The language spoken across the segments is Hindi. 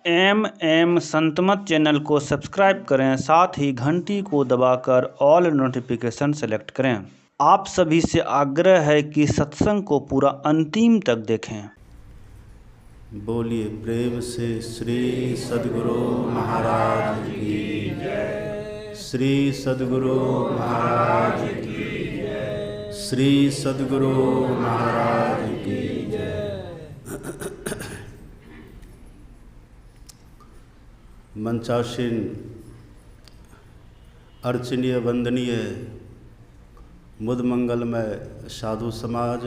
एम संतमत चैनल को सब्सक्राइब करें, साथ ही घंटी को दबाकर ऑल नोटिफिकेशन सेलेक्ट करें। आप सभी से आग्रह है कि सत्संग को पूरा अंतिम तक देखें। बोलिए प्रेम से श्री सद्गुरु महाराज की जय। श्री सद्गुरु महाराज की जय। श्री सद्गुरु महाराज की जय। मंचासीन अर्चनीय वंदनीय मुद मंगलमय साधु समाज,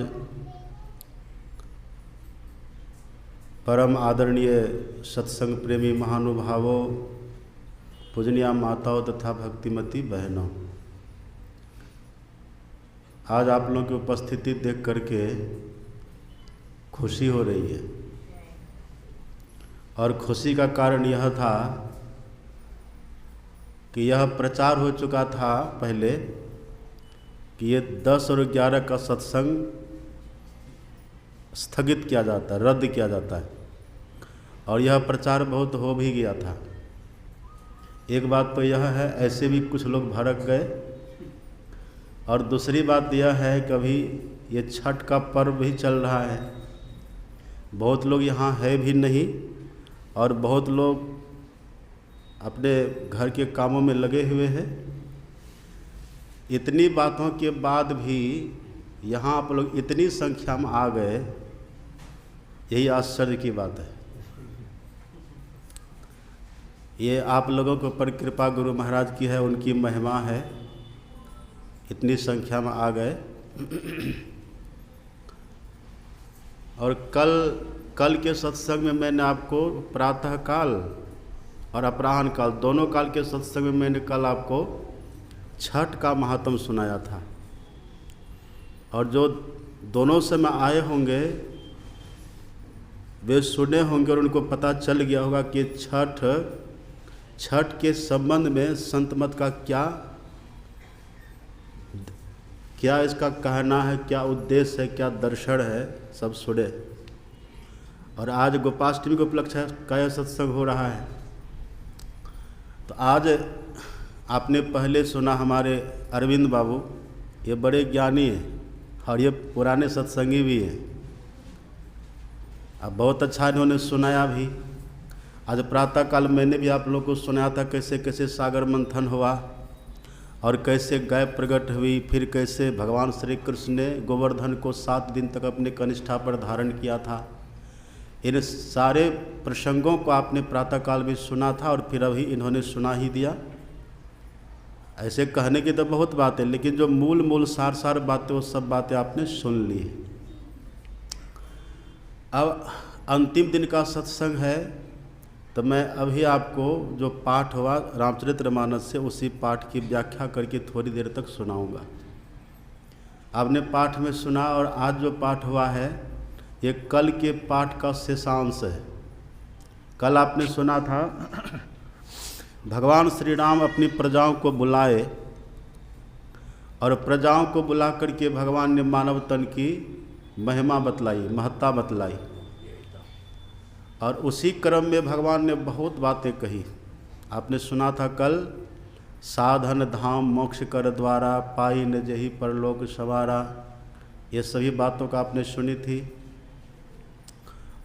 परम आदरणीय सत्संग प्रेमी महानुभावों, पूजनीय माताओं तथा भक्तिमती बहनों, आज आप लोगों की उपस्थिति देख करके खुशी हो रही है। और खुशी का कारण यह था कि यह प्रचार हो चुका था पहले कि ये 10 और 11 का सत्संग स्थगित किया जाता है, रद्द किया जाता है, और यह प्रचार बहुत हो भी गया था। एक बात तो यह है, ऐसे भी कुछ लोग भड़क गए, और दूसरी बात यह है कि अभी ये छठ का पर्व भी चल रहा है, बहुत लोग यहाँ है भी नहीं, और बहुत लोग अपने घर के कामों में लगे हुए हैं। इतनी बातों के बाद भी यहाँ आप लोग इतनी संख्या में आ गए, यही आश्चर्य की बात है। ये आप लोगों के ऊपर कृपा गुरु महाराज की है, उनकी महिमा है, इतनी संख्या में आ गए। और कल के सत्संग में मैंने आपको प्रातः काल और अपराह्न काल, दोनों काल के सत्संग में मैंने कल आपको छठ का महात्म सुनाया था। और जो दोनों समय आए होंगे वे सुने होंगे और उनको पता चल गया होगा कि छठ के संबंध में संत मत का क्या इसका कहना है, क्या उद्देश्य है, क्या दर्शन है, सब सुने। और आज गोपाष्टमी के उपलक्ष्य का यह सत्संग हो रहा है। तो आज आपने पहले सुना हमारे अरविंद बाबू, ये बड़े ज्ञानी हैं और ये पुराने सत्संगी भी हैं। अब बहुत अच्छा इन्होंने सुनाया भी। आज प्रातःकाल मैंने भी आप लोगों को सुनाया था कैसे कैसे सागर मंथन हुआ और कैसे गाय प्रकट हुई, फिर कैसे भगवान श्री कृष्ण ने गोवर्धन को 7 दिन तक अपने कनिष्ठा पर धारण किया था। इन सारे प्रसंगों को आपने प्रातःकाल भी सुना था और फिर अभी इन्होंने सुना ही दिया। ऐसे कहने की तो बहुत बातें, लेकिन जो मूल सार बातें वो सब बातें आपने सुन ली है। अब अंतिम दिन का सत्संग है, तो मैं अभी आपको जो पाठ हुआ रामचरितमानस से, उसी पाठ की व्याख्या करके थोड़ी देर तक सुनाऊंगा। आपने पाठ में सुना, और आज जो पाठ हुआ है ये कल के पाठ का शेषांश है। कल आपने सुना था भगवान श्री राम अपनी प्रजाओं को बुलाए, और प्रजाओं को बुला करके भगवान ने मानव तन की महिमा बतलाई, महत्ता बतलाई। और उसी क्रम में भगवान ने बहुत बातें कही। आपने सुना था कल, साधन धाम मोक्ष कर द्वारा, पाई न जही परलोक सवारा, ये सभी बातों का आपने सुनी थी।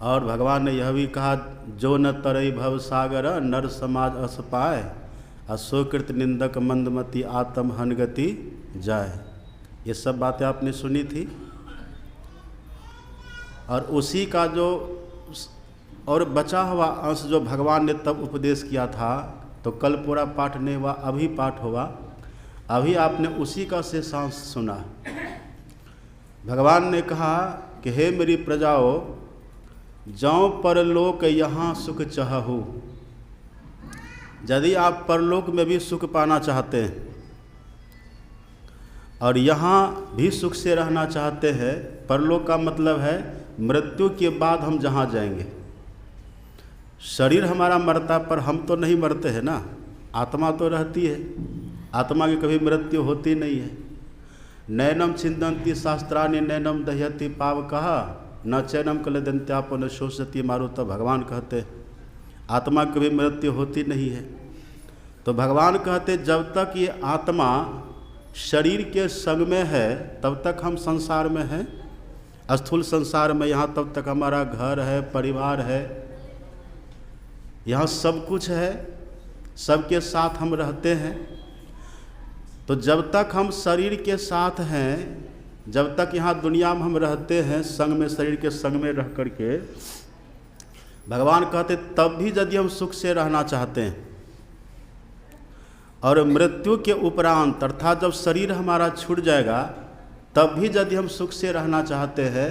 और भगवान ने यह भी कहा, जो न तरई भव सागर नर समाज अस पाए, असोकृत निंदक मंदमती आत्म हनगति जाए। ये सब बातें आपने सुनी थी। और उसी का जो और बचा हुआ अंश जो भगवान ने तब उपदेश किया था, तो कल पूरा पाठ नहीं हुआ, अभी पाठ हुआ। अभी आपने उसी का शेषांश सुना। भगवान ने कहा कि हे मेरी प्रजाओ, जाओ परलोक यहाँ सुख चाहूँ। यदि आप परलोक में भी सुख पाना चाहते हैं और यहाँ भी सुख से रहना चाहते हैं, परलोक का मतलब है मृत्यु के बाद हम जहाँ जाएंगे। शरीर हमारा मरता, पर हम तो नहीं मरते हैं ना, आत्मा तो रहती है, आत्मा की कभी मृत्यु होती नहीं है। नैनम छिंदंती शास्त्रानि नैनम दह्यति पावकः न चैनम कलदंत्यापन शोषति मारुत, भगवान कहते। आत्मा की भी मृत्यु होती नहीं है। तो भगवान कहते जब तक ये आत्मा शरीर के संग में है तब तक हम संसार में हैं, स्थूल संसार में। यहाँ तब तक हमारा घर है, परिवार है, यहाँ सब कुछ है, सबके साथ हम रहते हैं। तो जब तक हम शरीर के साथ हैं, जब तक यहाँ दुनिया में हम रहते हैं संग में, शरीर के संग में रह करके, भगवान कहते तब भी यदि हम सुख से रहना चाहते हैं और मृत्यु के उपरांत अर्थात जब शरीर हमारा छूट जाएगा तब भी यदि हम सुख से रहना चाहते हैं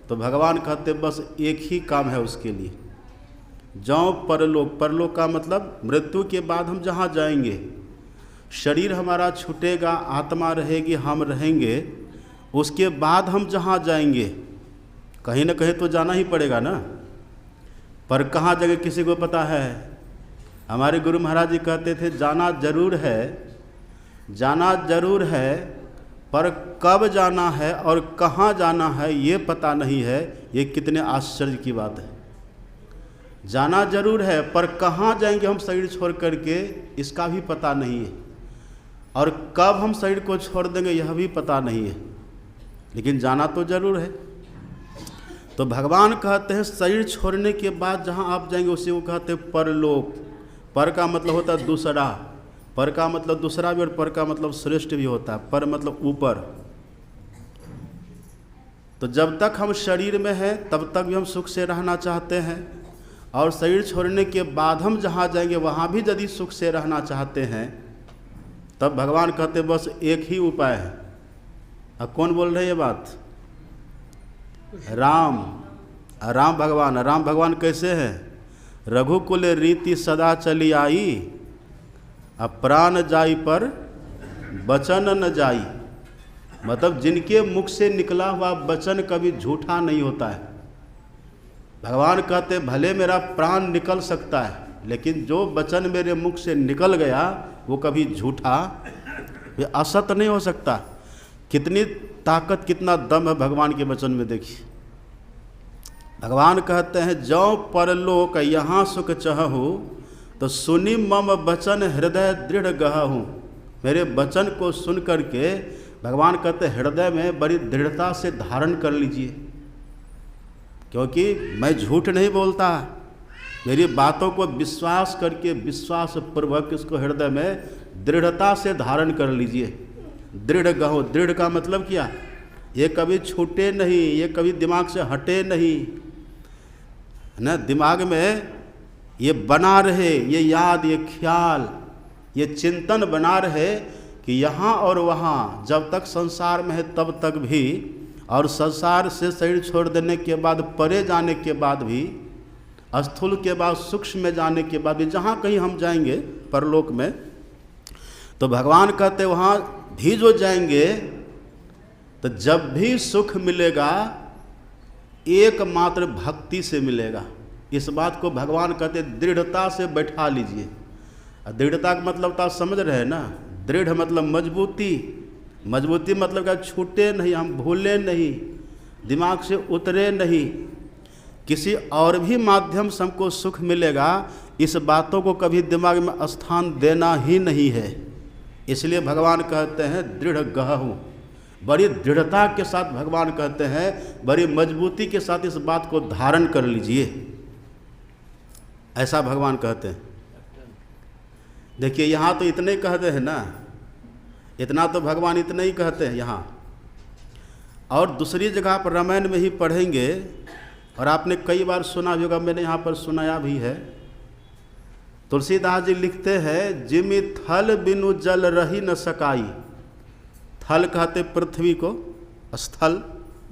तो भगवान कहते बस एक ही काम है उसके लिए, जाओ परलोक। परलोक का मतलब मृत्यु के बाद हम जहाँ जाएंगे, शरीर हमारा छूटेगा, आत्मा रहेगी, हम रहेंगे, उसके बाद हम जहाँ जाएंगे कहीं ना कहीं तो जाना ही पड़ेगा ना। पर कहाँ जगह किसी को पता है? हमारे गुरु महाराज जी कहते थे जाना जरूर है, जाना जरूर है, पर कब जाना है और कहाँ जाना है ये पता नहीं है। ये कितने आश्चर्य की बात है। जाना जरूर है पर कहाँ जाएंगे हम शरीर छोड़ करके इसका भी पता नहीं है, और कब हम शरीर को छोड़ देंगे यह भी पता नहीं है, लेकिन जाना तो जरूर है। तो भगवान कहते हैं शरीर छोड़ने के बाद जहाँ आप जाएंगे उसी को कहते हैं परलोक। पर का मतलब होता है दूसरा, पर का मतलब दूसरा भी और पर का मतलब श्रेष्ठ भी होता है। पर मतलब ऊपर। तो जब तक हम शरीर में हैं तब तक भी हम सुख से रहना चाहते हैं, और शरीर छोड़ने के बाद हम जहाँ जाएंगे वहाँ भी यदि सुख से रहना चाहते हैं तब भगवान कहते बस एक ही उपाय है। अब कौन बोल रहे हैं ये बात? राम। राम भगवान। राम भगवान कैसे हैं? रघुकुल रीति सदा चली आई, अब प्राण जाई पर वचन न जाई। मतलब जिनके मुख से निकला हुआ वचन कभी झूठा नहीं होता है। भगवान कहते भले मेरा प्राण निकल सकता है लेकिन जो वचन मेरे मुख से निकल गया वो कभी झूठा, ये असत नहीं हो सकता। कितनी ताकत, कितना दम है भगवान के वचन में, देखिए। भगवान कहते हैं जो परलोक यहाँ सुख चहहु, तो सुनी मम वचन हृदय दृढ़ गहहु। मेरे वचन को सुन करके भगवान कहते हृदय में बड़ी दृढ़ता से धारण कर लीजिए, क्योंकि मैं झूठ नहीं बोलता। मेरी बातों को विश्वास करके विश्वास पूर्वक इसको हृदय में दृढ़ता से धारण कर लीजिए। दृढ़ गहो। दृढ़ का मतलब क्या? ये कभी छूटे नहीं, ये कभी दिमाग से हटे नहीं, है ना। दिमाग में ये बना रहे, ये याद, ये ख्याल, ये चिंतन बना रहे कि यहाँ और वहाँ, जब तक संसार में है तब तक भी, और संसार से शरीर छोड़ देने के बाद, परे जाने के बाद भी, स्थूल के बाद सूक्ष्म में जाने के बाद भी, जहाँ कहीं हम जाएंगे परलोक में, तो भगवान कहते वहाँ भी जो जाएंगे तो जब भी सुख मिलेगा एकमात्र भक्ति से मिलेगा। इस बात को भगवान कहते दृढ़ता से बैठा लीजिए। दृढ़ता का मतलब तो आप समझ रहे हैं ना। दृढ़ मतलब मजबूती। मजबूती मतलब क्या? छूटे नहीं, हम भूले नहीं, दिमाग से उतरे नहीं। किसी और भी माध्यम से हमको सुख मिलेगा, इस बातों को कभी दिमाग में स्थान देना ही नहीं है। इसलिए भगवान कहते हैं दृढ़ गहहु। बड़ी दृढ़ता के साथ भगवान कहते हैं, बड़ी मजबूती के साथ इस बात को धारण कर लीजिए, ऐसा भगवान कहते हैं। देखिए यहाँ तो इतने ही कहते हैं ना, इतना तो भगवान इतने ही कहते हैं यहाँ। और दूसरी जगह पर रामायण में ही पढ़ेंगे, और आपने कई बार सुना भी होगा, मैंने यहाँ पर सुनाया भी है। तुलसीदास जी लिखते हैं, जिमि थल बिनु जल रही न सकाई। थल कहते पृथ्वी को, स्थल,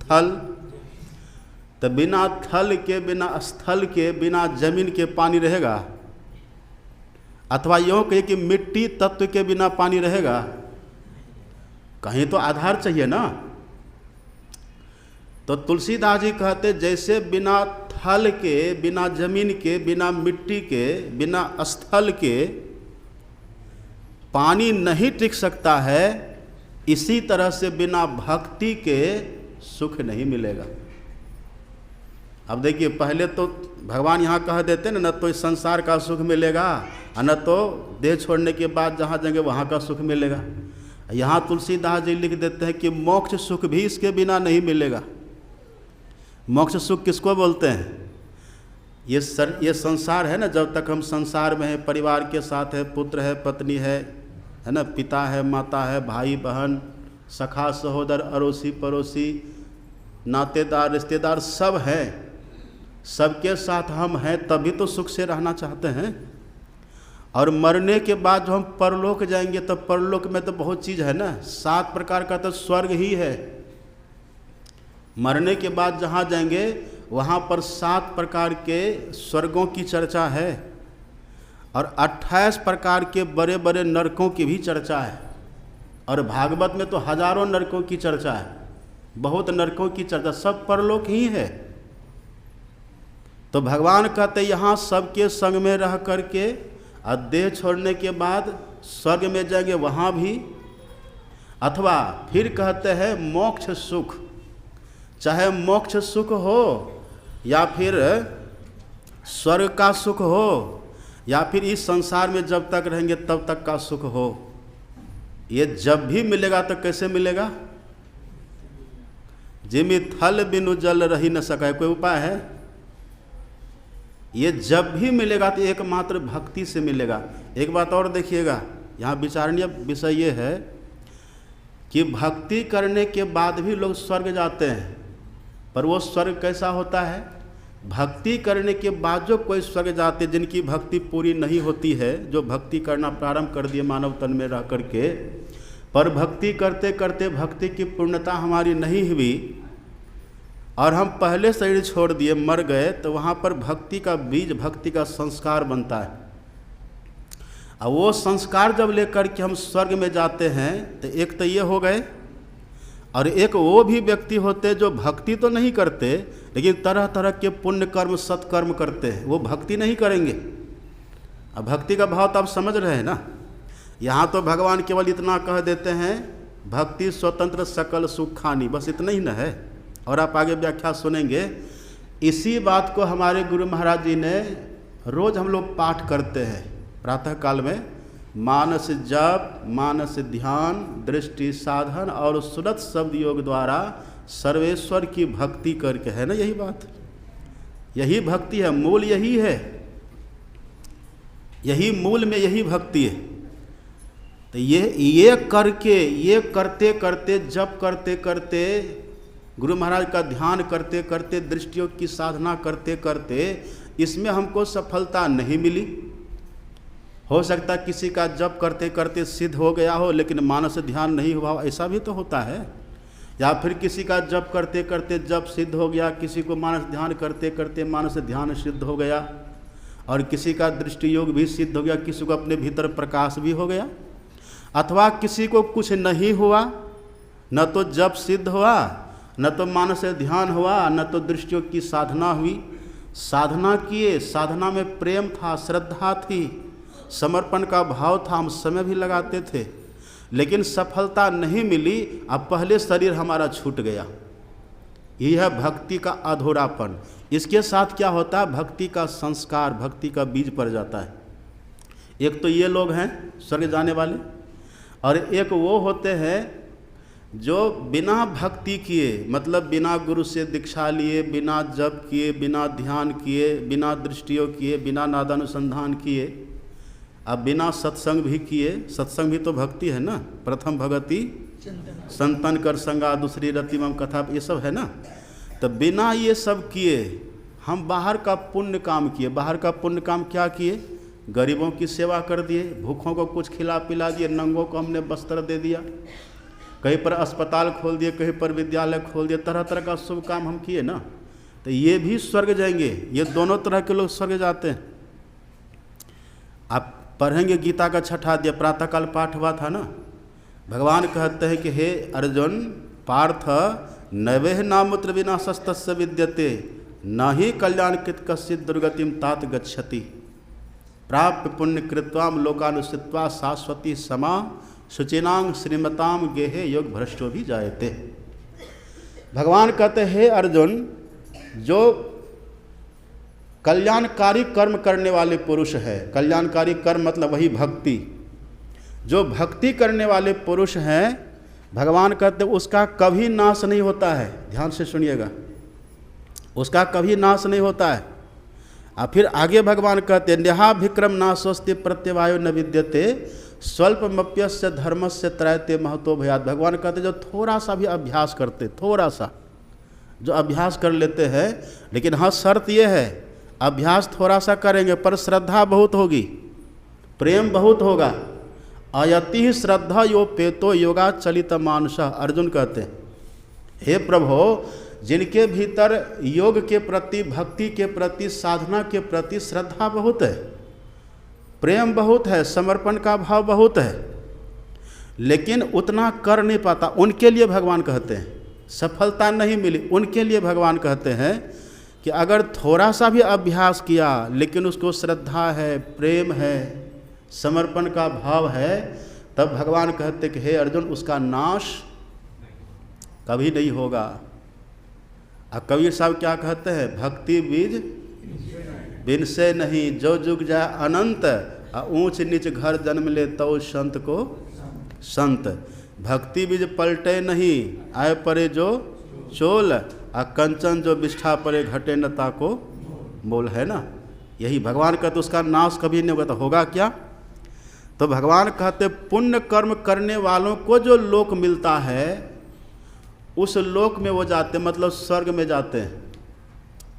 थल। तो बिना थल के, बिना स्थल के, बिना जमीन के पानी रहेगा? अथवा यूँ कहे कि मिट्टी तत्व के बिना पानी रहेगा? कहीं तो आधार चाहिए ना। तो तुलसीदास जी कहते जैसे बिना थल के, बिना जमीन के, बिना मिट्टी के, बिना स्थल के पानी नहीं टिक सकता है, इसी तरह से बिना भक्ति के सुख नहीं मिलेगा। अब देखिए, पहले तो भगवान यहाँ कह देते न तो इस संसार का सुख मिलेगा और न तो देह छोड़ने के बाद जहाँ जाएंगे वहाँ का सुख मिलेगा। यहाँ तुलसीदास जी लिख देते हैं कि मोक्ष सुख भी इसके बिना नहीं मिलेगा। मोक्ष सुख किसको बोलते हैं? ये संसार है ना, जब तक हम संसार में हैं, परिवार के साथ है, पुत्र है, पत्नी है ना, पिता है, माता है, भाई बहन, सखा सहोदर, अड़ोसी पड़ोसी, नातेदार, रिश्तेदार सब हैं, सबके साथ हम हैं, तभी तो सुख से रहना चाहते हैं। और मरने के बाद जो हम परलोक जाएंगे तो परलोक में तो बहुत चीज़ है ना, 7 प्रकार का तो स्वर्ग ही है। मरने के बाद जहाँ जाएंगे वहाँ पर 7 प्रकार के स्वर्गों की चर्चा है और 28 प्रकार के बड़े बड़े नरकों की भी चर्चा है। और भागवत में तो हजारों नरकों की चर्चा है, बहुत नरकों की चर्चा, सब परलोक ही है। तो भगवान कहते यहाँ सबके संग में रह करके और देह छोड़ने के बाद स्वर्ग में जाएंगे वहाँ भी, अथवा फिर कहते हैं मोक्ष सुख, चाहे मोक्ष सुख हो या फिर स्वर्ग का सुख हो या फिर इस संसार में जब तक रहेंगे तब तक का सुख हो, ये जब भी मिलेगा तो कैसे मिलेगा? जिमि थल बिनु जल रही न सके, कोई उपाय है? ये जब भी मिलेगा तो एकमात्र भक्ति से मिलेगा। एक बात और देखिएगा, यहाँ विचारणीय विषय ये है कि भक्ति करने के बाद भी लोग स्वर्ग जाते हैं, पर वो स्वर्ग कैसा होता है? भक्ति करने के बाद जो कोई स्वर्ग जाते, जिनकी भक्ति पूरी नहीं होती है, जो भक्ति करना प्रारंभ कर दिए मानव तन में रह करके, पर भक्ति करते करते भक्ति की पूर्णता हमारी नहीं हुई और हम पहले शरीर छोड़ दिए, मर गए, तो वहाँ पर भक्ति का बीज, भक्ति का संस्कार बनता है। और वो संस्कार जब लेकर के हम स्वर्ग में जाते हैं तो एक तो ये हो गए, और एक वो भी व्यक्ति होते जो भक्ति तो नहीं करते लेकिन तरह तरह के पुण्य कर्म सत्कर्म करते हैं, वो भक्ति नहीं करेंगे। अब भक्ति का भाव तो आप समझ रहे हैं ना। यहाँ तो भगवान केवल इतना कह देते हैं, भक्ति स्वतंत्र सकल सुख खानी, बस इतना ही न है। और आप आगे व्याख्या सुनेंगे। इसी बात को हमारे गुरु महाराज जी ने रोज़ हम लोग पाठ करते हैं प्रातः काल में, मानस जप, मानस ध्यान, दृष्टि साधन और सुरत शब्द योग द्वारा सर्वेश्वर की भक्ति करके, है ना यही बात, यही भक्ति है, मूल यही है, यही मूल में यही भक्ति है। तो ये करके, ये करते करते, जप करते करते, गुरु महाराज का ध्यान करते करते, दृष्टि योग की साधना करते करते, इसमें हमको सफलता नहीं मिली। हो सकता है किसी का जप करते करते सिद्ध हो गया हो लेकिन मानस ध्यान नहीं हुआ हो, ऐसा भी तो होता है। या फिर किसी का जप करते करते जप सिद्ध हो गया, किसी को मानस ध्यान करते करते मानस ध्यान सिद्ध हो गया, और किसी का दृष्टि योग भी सिद्ध हो गया, किसी को अपने भीतर प्रकाश भी हो गया। अथवा किसी को कुछ नहीं हुआ, न तो जप सिद्ध हुआ, न तो मानस ध्यान हुआ, न तो दृष्टि योग की साधना हुई। साधना किए, साधना में प्रेम था, श्रद्धा थी, समर्पण का भाव था, हम समय भी लगाते थे, लेकिन सफलता नहीं मिली। अब पहले शरीर हमारा छूट गया। यह है भक्ति का अधूरापन। इसके साथ क्या होता है? भक्ति का संस्कार, भक्ति का बीज पड़ जाता है। एक तो ये लोग हैं स्वर्ग जाने वाले, और एक वो होते हैं जो बिना भक्ति किए, मतलब बिना गुरु से दीक्षा लिए, बिना जप किए, बिना ध्यान किए, बिना दृष्टियों किए, बिना नादानुसंधान किए, अब बिना सत्संग भी किए। सत्संग भी तो भक्ति है ना। प्रथम भगति संतन कर संगा, दूसरी रति मम कथा, ये सब है ना। तो बिना ये सब किए हम बाहर का पुण्य काम किए। बाहर का पुण्य काम क्या किए? गरीबों की सेवा कर दिए, भूखों को कुछ खिला पिला दिए, नंगों को हमने वस्त्र दे दिया, कहीं पर अस्पताल खोल दिए, कहीं पर विद्यालय खोल दिए, तरह तरह का शुभ काम हम किए ना। तो ये भी स्वर्ग जाएंगे। ये दोनों तरह के लोग स्वर्ग जाते हैं। आप पढ़ेंगे गीता का 6वां अध्याय, प्रातःकाल पाठ हुआ था ना। भगवान कहते हैं कि हे अर्जुन, पार्थ नवेह नामुत्र विना शस्तस्य विद्यते, न ही कल्याण कृत कश्चित् दुर्गतिम तात गच्छति, प्राप्य पुण्य कृत्वाम लोकानुस्थित्वा शाश्वती समा, शुचिनांग श्रीमताम गेहे योग भ्रष्टो भी जायते। भगवान कहते हैं अर्जुन, जो कल्याणकारी कर्म करने वाले पुरुष है। कल्याणकारी कर्म मतलब वही भक्ति। जो भक्ति करने वाले पुरुष हैं, भगवान कहते उसका कभी नाश नहीं होता है। ध्यान से सुनिएगा, उसका कभी नाश नहीं होता है। और फिर आगे भगवान कहते न्याहा विक्रम नाशोस्ति प्रत्यवायो न विद्यते स्वल्पमप्यस्य धर्मस्य त्रयते महतो भयात्। भगवान कहते जो थोड़ा सा भी अभ्यास करते, थोड़ा सा जो अभ्यास कर लेते हैं, लेकिन हाँ शर्त ये है, अभ्यास थोड़ा सा करेंगे पर श्रद्धा बहुत होगी, प्रेम बहुत होगा। अयति श्रद्धा यो पेतो योगा चलित मानुष। अर्जुन कहते हैं हे प्रभु, जिनके भीतर योग के प्रति, भक्ति के प्रति, साधना के प्रति श्रद्धा बहुत है, प्रेम बहुत है, समर्पण का भाव बहुत है, लेकिन उतना कर नहीं पाता, उनके लिए भगवान कहते हैं सफलता नहीं मिली। उनके लिए भगवान कहते हैं कि अगर थोड़ा सा भी अभ्यास किया, लेकिन उसको श्रद्धा है, प्रेम है, समर्पण का भाव है, तब भगवान कहते कि हे अर्जुन, उसका नाश कभी नहीं होगा। और कबीर साहब क्या कहते हैं, भक्ति बीज बिन से नहीं, जो जुग जाए अनंत, ऊंच नीच घर जन्म ले तो संत को संत। भक्ति बीज पलटे नहीं, आए परे जो चोल, आ कंचन जो बिष्ठा परे घटे नता को मोल। है ना, यही भगवान कहते उसका नाश कभी नहीं होगा। तो होगा क्या? तो भगवान कहते पुण्य कर्म करने वालों को जो लोक मिलता है, उस लोक में वो जाते, मतलब स्वर्ग में जाते हैं।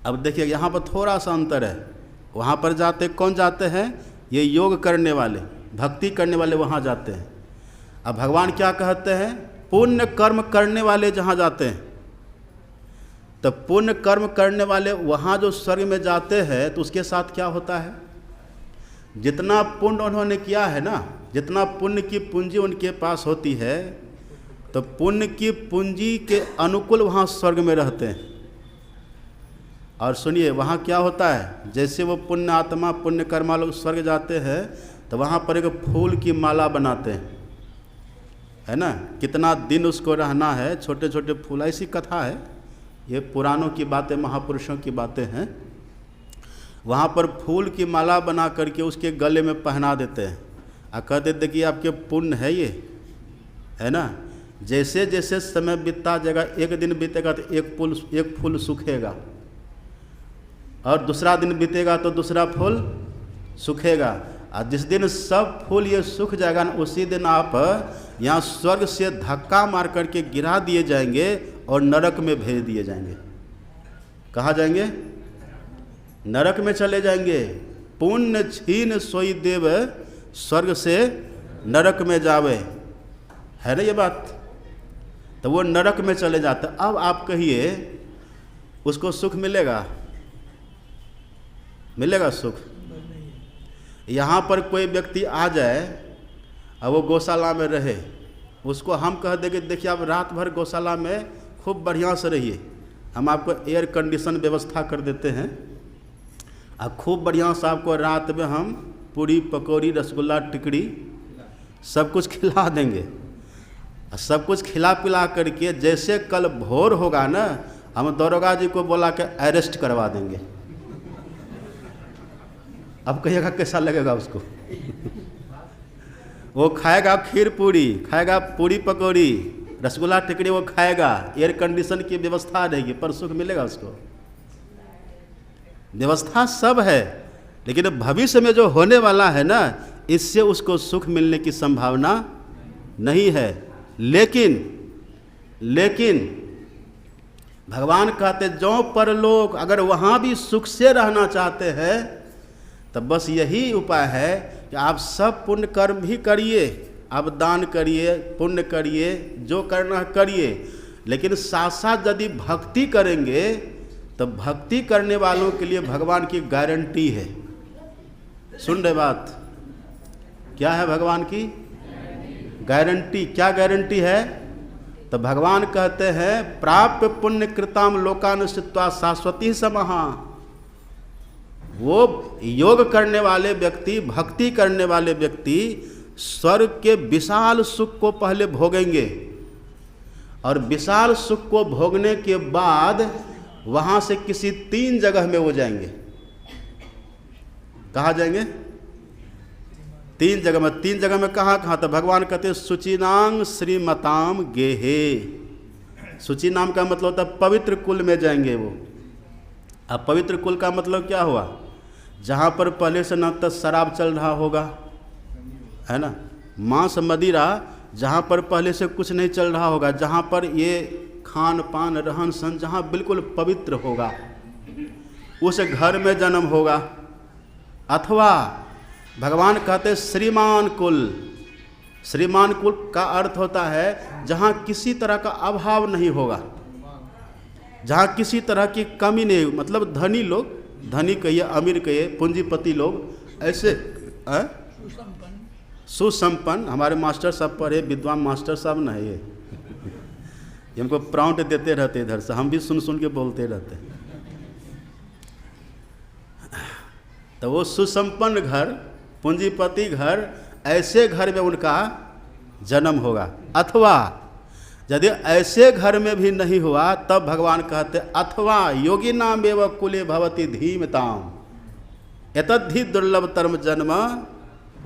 अब देखिए यहाँ पर थोड़ा सा अंतर है। वहाँ पर जाते कौन जाते हैं? ये योग करने वाले, भक्ति करने वाले वहाँ जाते हैं। अब भगवान क्या कहते हैं? पुण्य कर्म करने वाले जहाँ जाते हैं, तो पुण्य कर्म करने वाले वहाँ जो स्वर्ग में जाते हैं, तो उसके साथ क्या होता है? जितना पुण्य उन्होंने किया है ना, जितना पुण्य की पूंजी उनके पास होती है, तो पुण्य की पूंजी के अनुकूल वहाँ स्वर्ग में रहते हैं। और सुनिए वहाँ क्या होता है, जैसे वो पुण्य आत्मा, पुण्य कर्मा लोग स्वर्ग जाते हैं, तो वहाँ पर एक फूल की माला बनाते हैं, है ना। कितना दिन उसको रहना है, छोटे छोटे फूल, ऐसी कथा है, ये पुराणों की बातें, महापुरुषों की बातें हैं। वहाँ पर फूल की माला बना करके उसके गले में पहना देते हैं और कहते देखिए आपके पुण्य है ये, है ना। जैसे जैसे समय बीतता जाएगा, एक दिन बीतेगा तो एक फूल सूखेगा, और दूसरा दिन बीतेगा तो दूसरा फूल सूखेगा, और जिस दिन सब फूल ये सूख जाएगा ना, उसी दिन आप यहाँ स्वर्ग से धक्का मार करके गिरा दिए जाएंगे और नरक में भेज दिए जाएंगे। कहाँ जाएंगे? नरक में चले जाएंगे। पुण्य छीन सोई देव, स्वर्ग से नरक में जावे, है ना ये बात। तो वो नरक में चले जाते। अब आप कहिए उसको सुख मिलेगा? मिलेगा सुख? यहाँ पर कोई व्यक्ति आ जाए और वो गौशाला में रहे, उसको हम कह देंगे देखिए आप रात भर गौशाला में खूब बढ़िया से रहिए, हम आपको एयर कंडीशन व्यवस्था कर देते हैं, और खूब बढ़िया से आपको रात में हम पूड़ी पकौड़ी रसगुल्ला टिकड़ी सब कुछ खिला देंगे। सब कुछ खिला पिला करके जैसे कल भोर होगा ना, हम दरोगा जी को बोला के अरेस्ट करवा देंगे। अब कहिएगा कैसा लगेगा उसको? वो खाएगा खीर पूड़ी, खाएगा पूड़ी पकौड़ी रसगुल्ला टिकड़ी, वो खाएगा, एयर कंडीशन की व्यवस्था रहेगी, पर सुख मिलेगा उसको? व्यवस्था सब है, लेकिन भविष्य में जो होने वाला है ना, इससे उसको सुख मिलने की संभावना नहीं है। लेकिन भगवान कहते जो परलोक, अगर वहाँ भी सुख से रहना चाहते हैं, तब बस यही उपाय है कि आप सब पुण्य कर्म भी करिए, आप दान करिए, पुण्य करिए, जो करना करिए, लेकिन साथ साथ यदि भक्ति करेंगे तो भक्ति करने वालों के लिए भगवान की गारंटी है। सुन रहे बात? क्या है भगवान की गारंटी? क्या गारंटी है? तो भगवान कहते हैं प्राप्य पुण्य कृताम लोकानुष्ठित्वा शाश्वती समहा। वो योग करने वाले व्यक्ति, भक्ति करने वाले व्यक्ति स्वर्ग के विशाल सुख को पहले भोगेंगे, और विशाल सुख को भोगने के बाद वहाँ से किसी 3 जगह में वो जाएंगे। कहाँ जाएंगे? 3 जगह में। 3 जगह में कहाँ कहाँ? तो भगवान कहते हैं शुचिनांग श्रीमताम गेहे। शुचि नाम का मतलब होता है पवित्र कुल में जाएंगे वो। अब पवित्र कुल का मतलब क्या हुआ? जहाँ पर पहले से न तो शराब चल रहा होगा, है ना, मांस मदिरा, जहाँ पर पहले से कुछ नहीं चल रहा होगा, जहाँ पर ये खान पान रहन सहन जहाँ बिल्कुल पवित्र होगा, उस घर में जन्म होगा। अथवा भगवान कहते श्रीमान कुल। श्रीमान कुल का अर्थ होता है जहाँ किसी तरह का अभाव नहीं होगा, जहाँ किसी तरह की कमी नहीं, मतलब धनी लोग, धनी कहिए अमीर कहिए पूंजीपति लोग, ऐसे सुसंपन्न। हमारे मास्टर साहब पढ़े, विद्वान मास्टर साहब नहीं है, ये हमको प्राउंट देते रहते इधर से, हम भी सुन सुन के बोलते रहते। तो वो सुसंपन्न घर, पूंजीपति घर, ऐसे घर में उनका जन्म होगा। अथवा यदि ऐसे घर में भी नहीं हुआ तब भगवान कहते अथवा योगी नाम एवं कुले भवती धीमताम एतद्धि दुर्लभतरम जन्म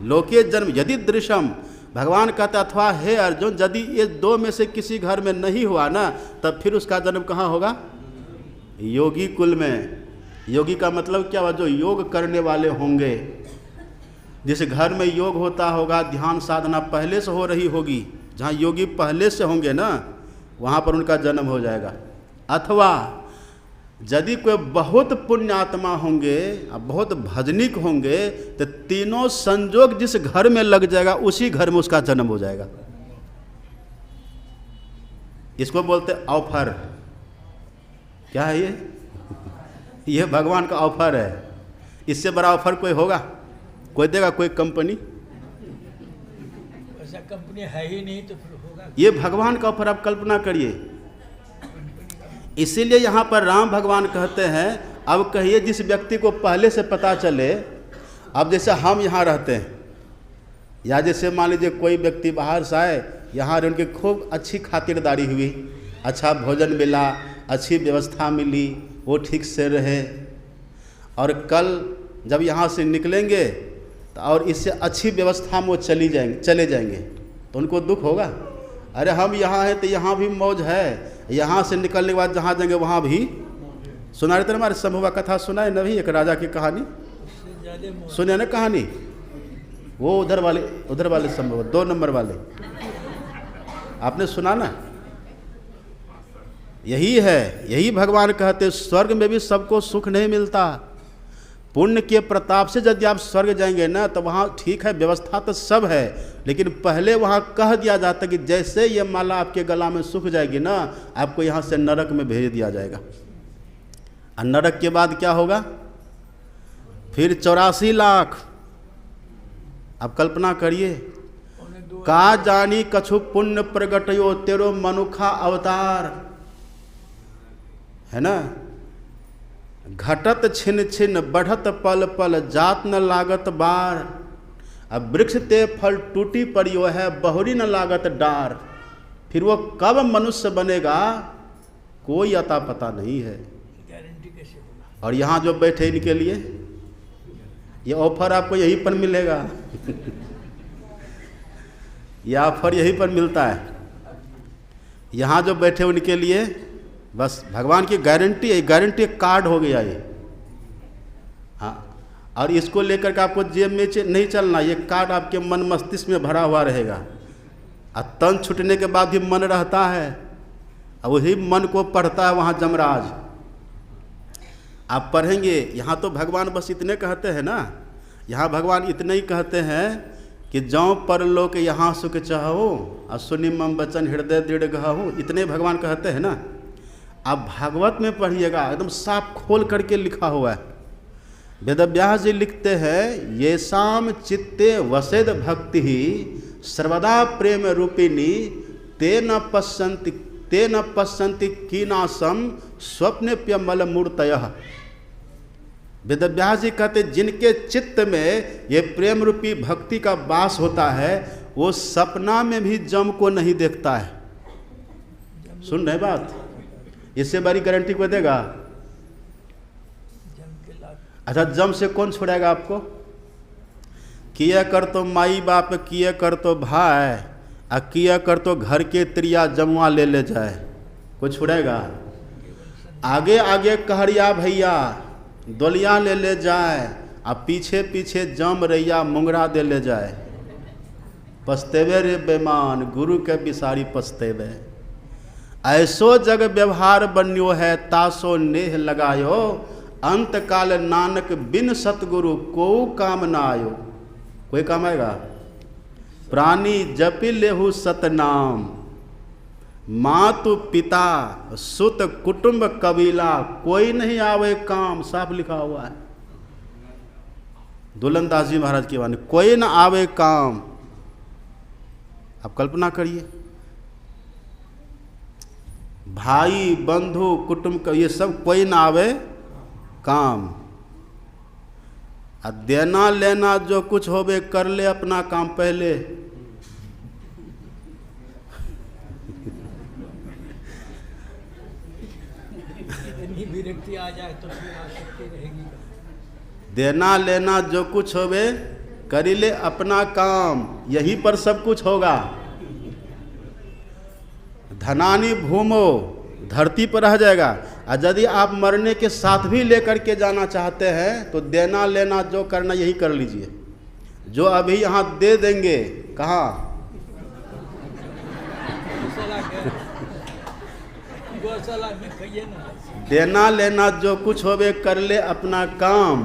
लोके जन्म यदि दृश्यम। भगवान कहते अथवा हे अर्जुन, यदि ये 2 में से किसी घर में नहीं हुआ ना, तब फिर उसका जन्म कहाँ होगा? योगी कुल में। योगी का मतलब क्या हुआ? जो योग करने वाले होंगे, जिस घर में योग होता होगा, ध्यान साधना पहले से हो रही होगी, जहाँ योगी पहले से होंगे ना, वहाँ पर उनका जन्म हो जाएगा। अथवा यदि कोई बहुत पुण्यात्मा होंगे, बहुत भजनिक होंगे, तो तीनों संजोग जिस घर में लग जाएगा उसी घर में उसका जन्म हो जाएगा। इसको बोलते ऑफर। क्या है ये? ये भगवान का ऑफर है। इससे बड़ा ऑफर कोई होगा? कोई देगा? कोई कंपनी? ऐसा कंपनी है ही नहीं तो फिर होगा। ये भगवान का ऑफर, आप कल्पना करिए। इसीलिए यहाँ पर राम भगवान कहते हैं, अब कहिए जिस व्यक्ति को पहले से पता चले, अब जैसे हम यहाँ रहते हैं, या जैसे मान लीजिए कोई व्यक्ति बाहर से आए, यहाँ उनकी खूब अच्छी खातिरदारी हुई, अच्छा भोजन मिला, अच्छी व्यवस्था मिली, वो ठीक से रहे, और कल जब यहाँ से निकलेंगे तो और इससे अच्छी व्यवस्था में वो चले जाएंगे, तो उनको दुख होगा। अरे हम यहाँ हैं तो यहाँ भी मौज है, यहाँ से निकलने के बाद जहाँ जाएंगे वहाँ भी। सुना रहे थे हमारे संभवा कथा सुना है नहीं? एक राजा की कहानी सुने ना, कहानी वो उधर वाले संभव 2 नंबर वाले, आपने सुना ना? यही है, यही भगवान कहते स्वर्ग में भी सबको सुख नहीं मिलता। पुण्य के प्रताप से यदि आप स्वर्ग जाएंगे ना, तो वहाँ ठीक है, व्यवस्था तो सब है, लेकिन पहले वहाँ कह दिया जाता कि जैसे ये माला आपके गला में सूख जाएगी ना, आपको यहाँ से नरक में भेज दिया जाएगा। और नरक के बाद क्या होगा? फिर 84 लाख। आप कल्पना करिए, का जानी कछु पुण्य प्रगटयो तेरो मनुखा अवतार, है ना। घटत छिन छिन बढ़त पल पल जात न लागत बार, अब वृक्ष ते फल टूटी परियो है बहुरी न लागत डार। फिर वो कब मनुष्य बनेगा कोई अता पता नहीं है। गारंटी कैसे होगा? और यहाँ जो बैठे इनके लिए ये ऑफर आपको यहीं पर मिलेगा। यह ऑफर यहीं पर मिलता है। यहाँ जो बैठे उनके लिए बस भगवान की गारंटी है, गारंटी कार्ड हो गया ये। हाँ, और इसको लेकर के आपको जेब में नहीं चलना, ये कार्ड आपके मन मस्तिष्क में भरा हुआ रहेगा। और तन छूटने के बाद भी मन रहता है, और वही मन को पढ़ता है वहाँ जमराज। आप पढ़ेंगे, यहाँ तो भगवान बस इतने कहते हैं ना, यहाँ भगवान इतने ही कहते हैं कि जौ परलोक यहाँ सुख चाहो और सुनि मम बचन हृदय दृढ़ गहो, इतने भगवान कहते हैं ना। आप भागवत में पढ़िएगा, एकदम साफ खोल करके लिखा हुआ है। वेदव्यास जी लिखते हैं, ये शाम चित्ते वसेद भक्ति ही सर्वदा प्रेम रूपिणी ते न पश्यन्ति कीनासम स्वप्नेप्यमल मूर्तयः। वेदव्यास जी कहते जिनके चित्त में ये प्रेम रूपी भक्ति का वास होता है, वो सपना में भी जम को नहीं देखता है। सुन रहे बात? इससे बड़ी गारंटी को देगा? अच्छा, जम से कौन छोड़ेगा आपको? किया कर तो माई बाप, किया कर तो भाई, आ किया कर तो घर के त्रिया जमुआ ले जाए, कोई छुड़ेगा? आगे आगे कहरिया भैया दोलिया ले जाए, आ पीछे पीछे जम रैया मुंगरा दे ले जाए। पछतेवे रे बेमान, गुरु के बिसारी पछतेवे। ऐसो जग व्यवहार बन्यो है, तासो नेह लगायो, अंत काल नानक बिन सतगुरु को काम न आयो। कोई काम आएगा? प्राणी जपि लेहु सतनाम, मातु पिता सुत कुटुंब कबीला, कोई नहीं आवे काम। साफ लिखा हुआ है दुल्लनदास जी महाराज की वाणी, कोई न आवे काम। आप कल्पना करिए, भाई बंधु कुटुंब ये सब कोई न आवे काम। देना लेना जो कुछ होवे कर ले अपना काम पहले। इतनी विरक्ति आ जाए तो फिर आसक्ति रहेगी। देना लेना जो कुछ होवे कर ले अपना काम, यहीं पर सब कुछ होगा। धनानि भूमो, धरती पर रह जाएगा। और यदि आप मरने के साथ भी लेकर के जाना चाहते हैं तो देना लेना जो करना यही कर लीजिए। जो अभी यहाँ दे देंगे, कहाँ? देना लेना जो कुछ होवे कर ले अपना काम,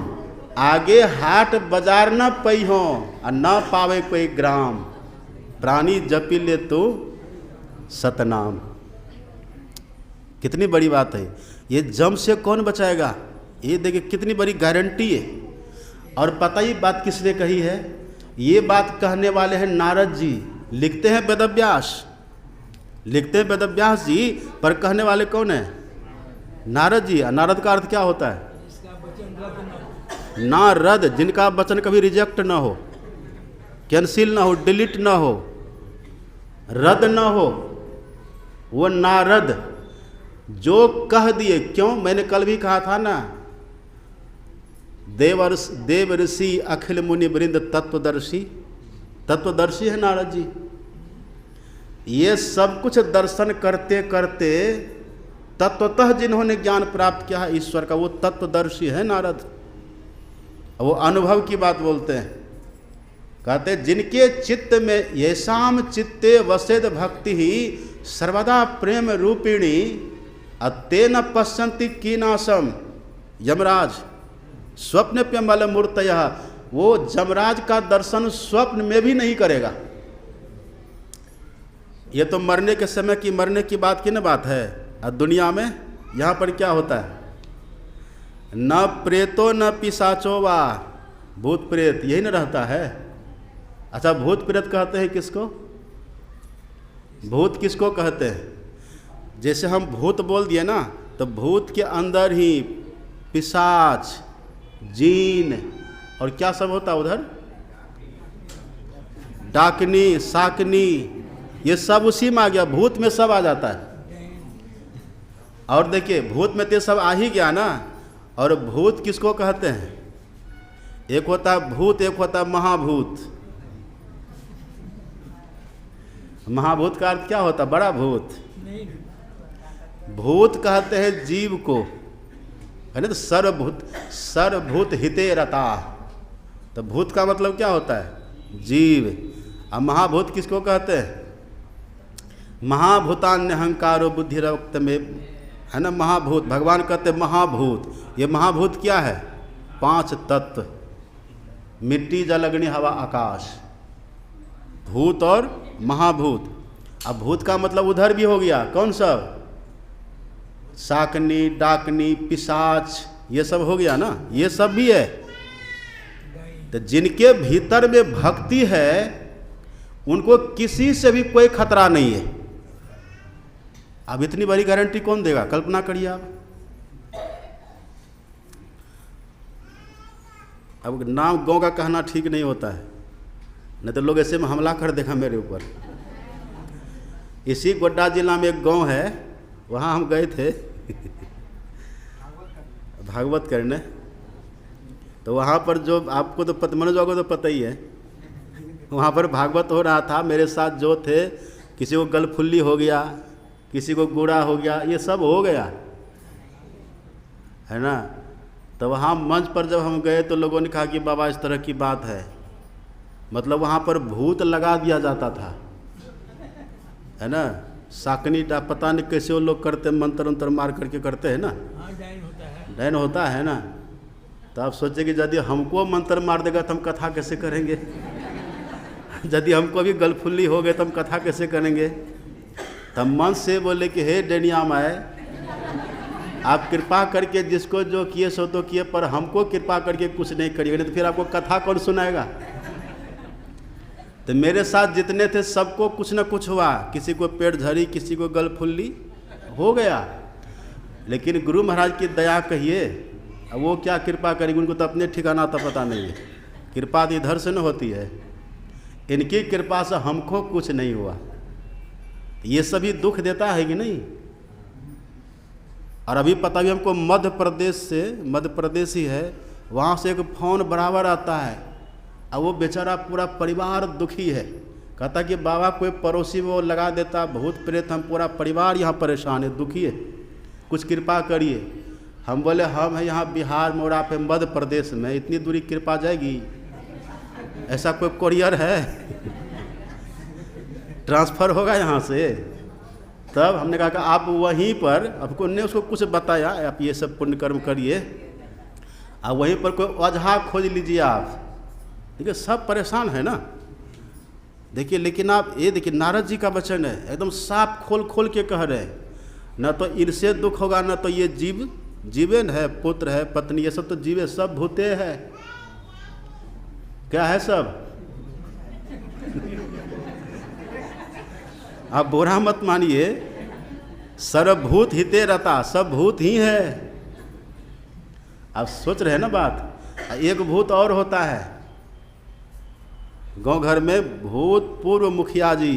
आगे हाट बाजार न पैहो और न पावे कोई ग्राम। प्राणी जपी ले तो सतनाम। कितनी बड़ी बात है ये। जम से कौन बचाएगा? ये देखिए कितनी बड़ी गारंटी है। और पता ही बात किसने कही है? ये बात कहने वाले हैं नारद जी। लिखते हैं वेदव्यास, लिखते हैं वेदव्यास जी, पर कहने वाले कौन है? नारद जी। नारद का अर्थ क्या होता है? नारद, जिनका वचन कभी रिजेक्ट ना हो, कैंसिल ना हो, डिलीट ना हो, रद्द ना हो, वो नारद जो कह दिए। क्यों? मैंने कल भी कहा था ना, देव ऋषि अखिल मुनि वृंद तत्वदर्शी। तत्वदर्शी है नारद जी। ये सब कुछ दर्शन करते करते तत्वतः जिन्होंने ज्ञान प्राप्त किया है ईश्वर का, वो तत्वदर्शी है नारद। वो अनुभव की बात बोलते हैं। कहते जिनके चित्त में येषाम चित्ते वसेद भक्ति ही सर्वदा प्रेम रूपिणी, अतेन पश्यन्ति कीनाशम यमराज स्वप्नप्यमल मूर्तयः। वो यमराज का दर्शन स्वप्न में भी नहीं करेगा। ये तो मरने के समय की, मरने की बात की न बात है। और दुनिया में यहाँ पर क्या होता है? न प्रेतो न पिशाचो वा, भूत प्रेत यही न रहता है। अच्छा, भूत प्रेत कहते हैं किसको? भूत किसको कहते हैं? जैसे हम भूत बोल दिए ना, तो भूत के अंदर ही पिशाच, जीन और क्या सब होता है उधर? डाकनी, साकनी, ये सब उसी में आ गया। भूत में सब आ जाता है। और देखिए, भूत में तो सब आ ही गया ना। और भूत किसको कहते हैं? एक होता है भूत, एक होता है महाभूत। महाभूत का अर्थ क्या होता है? बड़ा भूत। भूत कहते हैं जीव को, है ना? तो सर्वभूत हिते रता। तो भूत का मतलब क्या होता है? जीव। अब महाभूत किसको कहते हैं? महाभूतान्य अहंकारो बुद्धि रक्त में, है ना? महाभूत, भगवान कहते हैं महाभूत। ये महाभूत क्या है? 5 तत्व, मिट्टी जल अग्नि हवा आकाश, भूत और महाभूत। अब भूत का मतलब उधर भी हो गया, कौन सब? साकनी, डाकनी, पिशाच, ये सब हो गया ना, ये सब भी है। तो जिनके भीतर में भक्ति है उनको किसी से भी कोई खतरा नहीं है। अब इतनी बड़ी गारंटी कौन देगा? कल्पना करिए आप। अब नाम गांव का कहना ठीक नहीं होता है, नहीं तो लोग ऐसे में हमला कर देगा मेरे ऊपर। इसी गोड्डा जिला में एक गांव है, वहाँ हम गए थे भागवत करने। तो वहाँ पर जो आपको तो मनोज को तो पता ही है, वहाँ पर भागवत हो रहा था, मेरे साथ जो थे, किसी को गलफुल्ली हो गया, किसी को गुड़ा हो गया, ये सब हो गया है ना। तो वहाँ मंच पर जब हम गए तो लोगों ने कहा कि बाबा इस तरह की बात है, मतलब वहाँ पर भूत लगा दिया जाता था, है ना। साकनी पता नहीं कैसे वो लोग करते, मंत्र अंतर मार करके करते हैं ना, हाँ डाइन होता है। डाइन होता है ना। तो आप सोचे कि यदि हमको मंत्र मार देगा तो हम कथा कैसे करेंगे, यदि हमको भी गलफुल्ली हो गए तो हम कथा कैसे करेंगे। तब मन से बोले कि हे डैनिया माए, आप कृपा करके जिसको जो किए सो तो किए, पर हमको कृपा करके कुछ नहीं करिएगा, नहीं तो फिर आपको कथा कौन सुनाएगा। तो मेरे साथ जितने थे सबको कुछ न कुछ हुआ, किसी को पेट झड़ी, किसी को गलफुल्ली हो गया। लेकिन गुरु महाराज की दया कहिए, अब वो क्या कृपा करेंगे, उनको तो अपने ठिकाना तो पता नहीं है। कृपा तो इधर से न होती है, इनकी कृपा से हमको कुछ नहीं हुआ। ये सभी दुख देता है कि नहीं। और अभी पता भी हमको मध्य प्रदेश से, मध्य प्रदेश ही है, वहाँ से एक फोन बराबर आता है, अब वो बेचारा पूरा परिवार दुखी है, कहता कि बाबा कोई पड़ोसी वो लगा देता भूत प्रेत, हम पूरा परिवार यहाँ परेशान है, दुखी है, कुछ कृपा करिए। हम बोले हम हैं यहाँ बिहार में और आप हैं मध्य प्रदेश में, इतनी दूरी कृपा जाएगी, ऐसा कोई कोरियर है ट्रांसफ़र होगा यहाँ से। तब हमने कहा कि आप वहीं पर, आपको ने उसको कुछ बताया, आप ये सब पुण्य कर्म करिए, और वहीं पर कोई वजह खोज लीजिए आप। देखिए सब परेशान है ना, देखिए। लेकिन आप ये देखिए नारद जी का वचन है, एकदम साफ खोल खोल के कह रहे हैं, न तो इनसे दुख होगा, न तो ये जीवन है, पुत्र है, पत्नी, ये सब तो जीवे, सब भूते हैं। क्या है सब आप बुरा मत मानिए, सर्वभूत हिते रता, सब भूत ही है। आप सोच रहे हैं ना बात। एक भूत और होता है गांव घर में, भूतपूर्व मुखिया जी,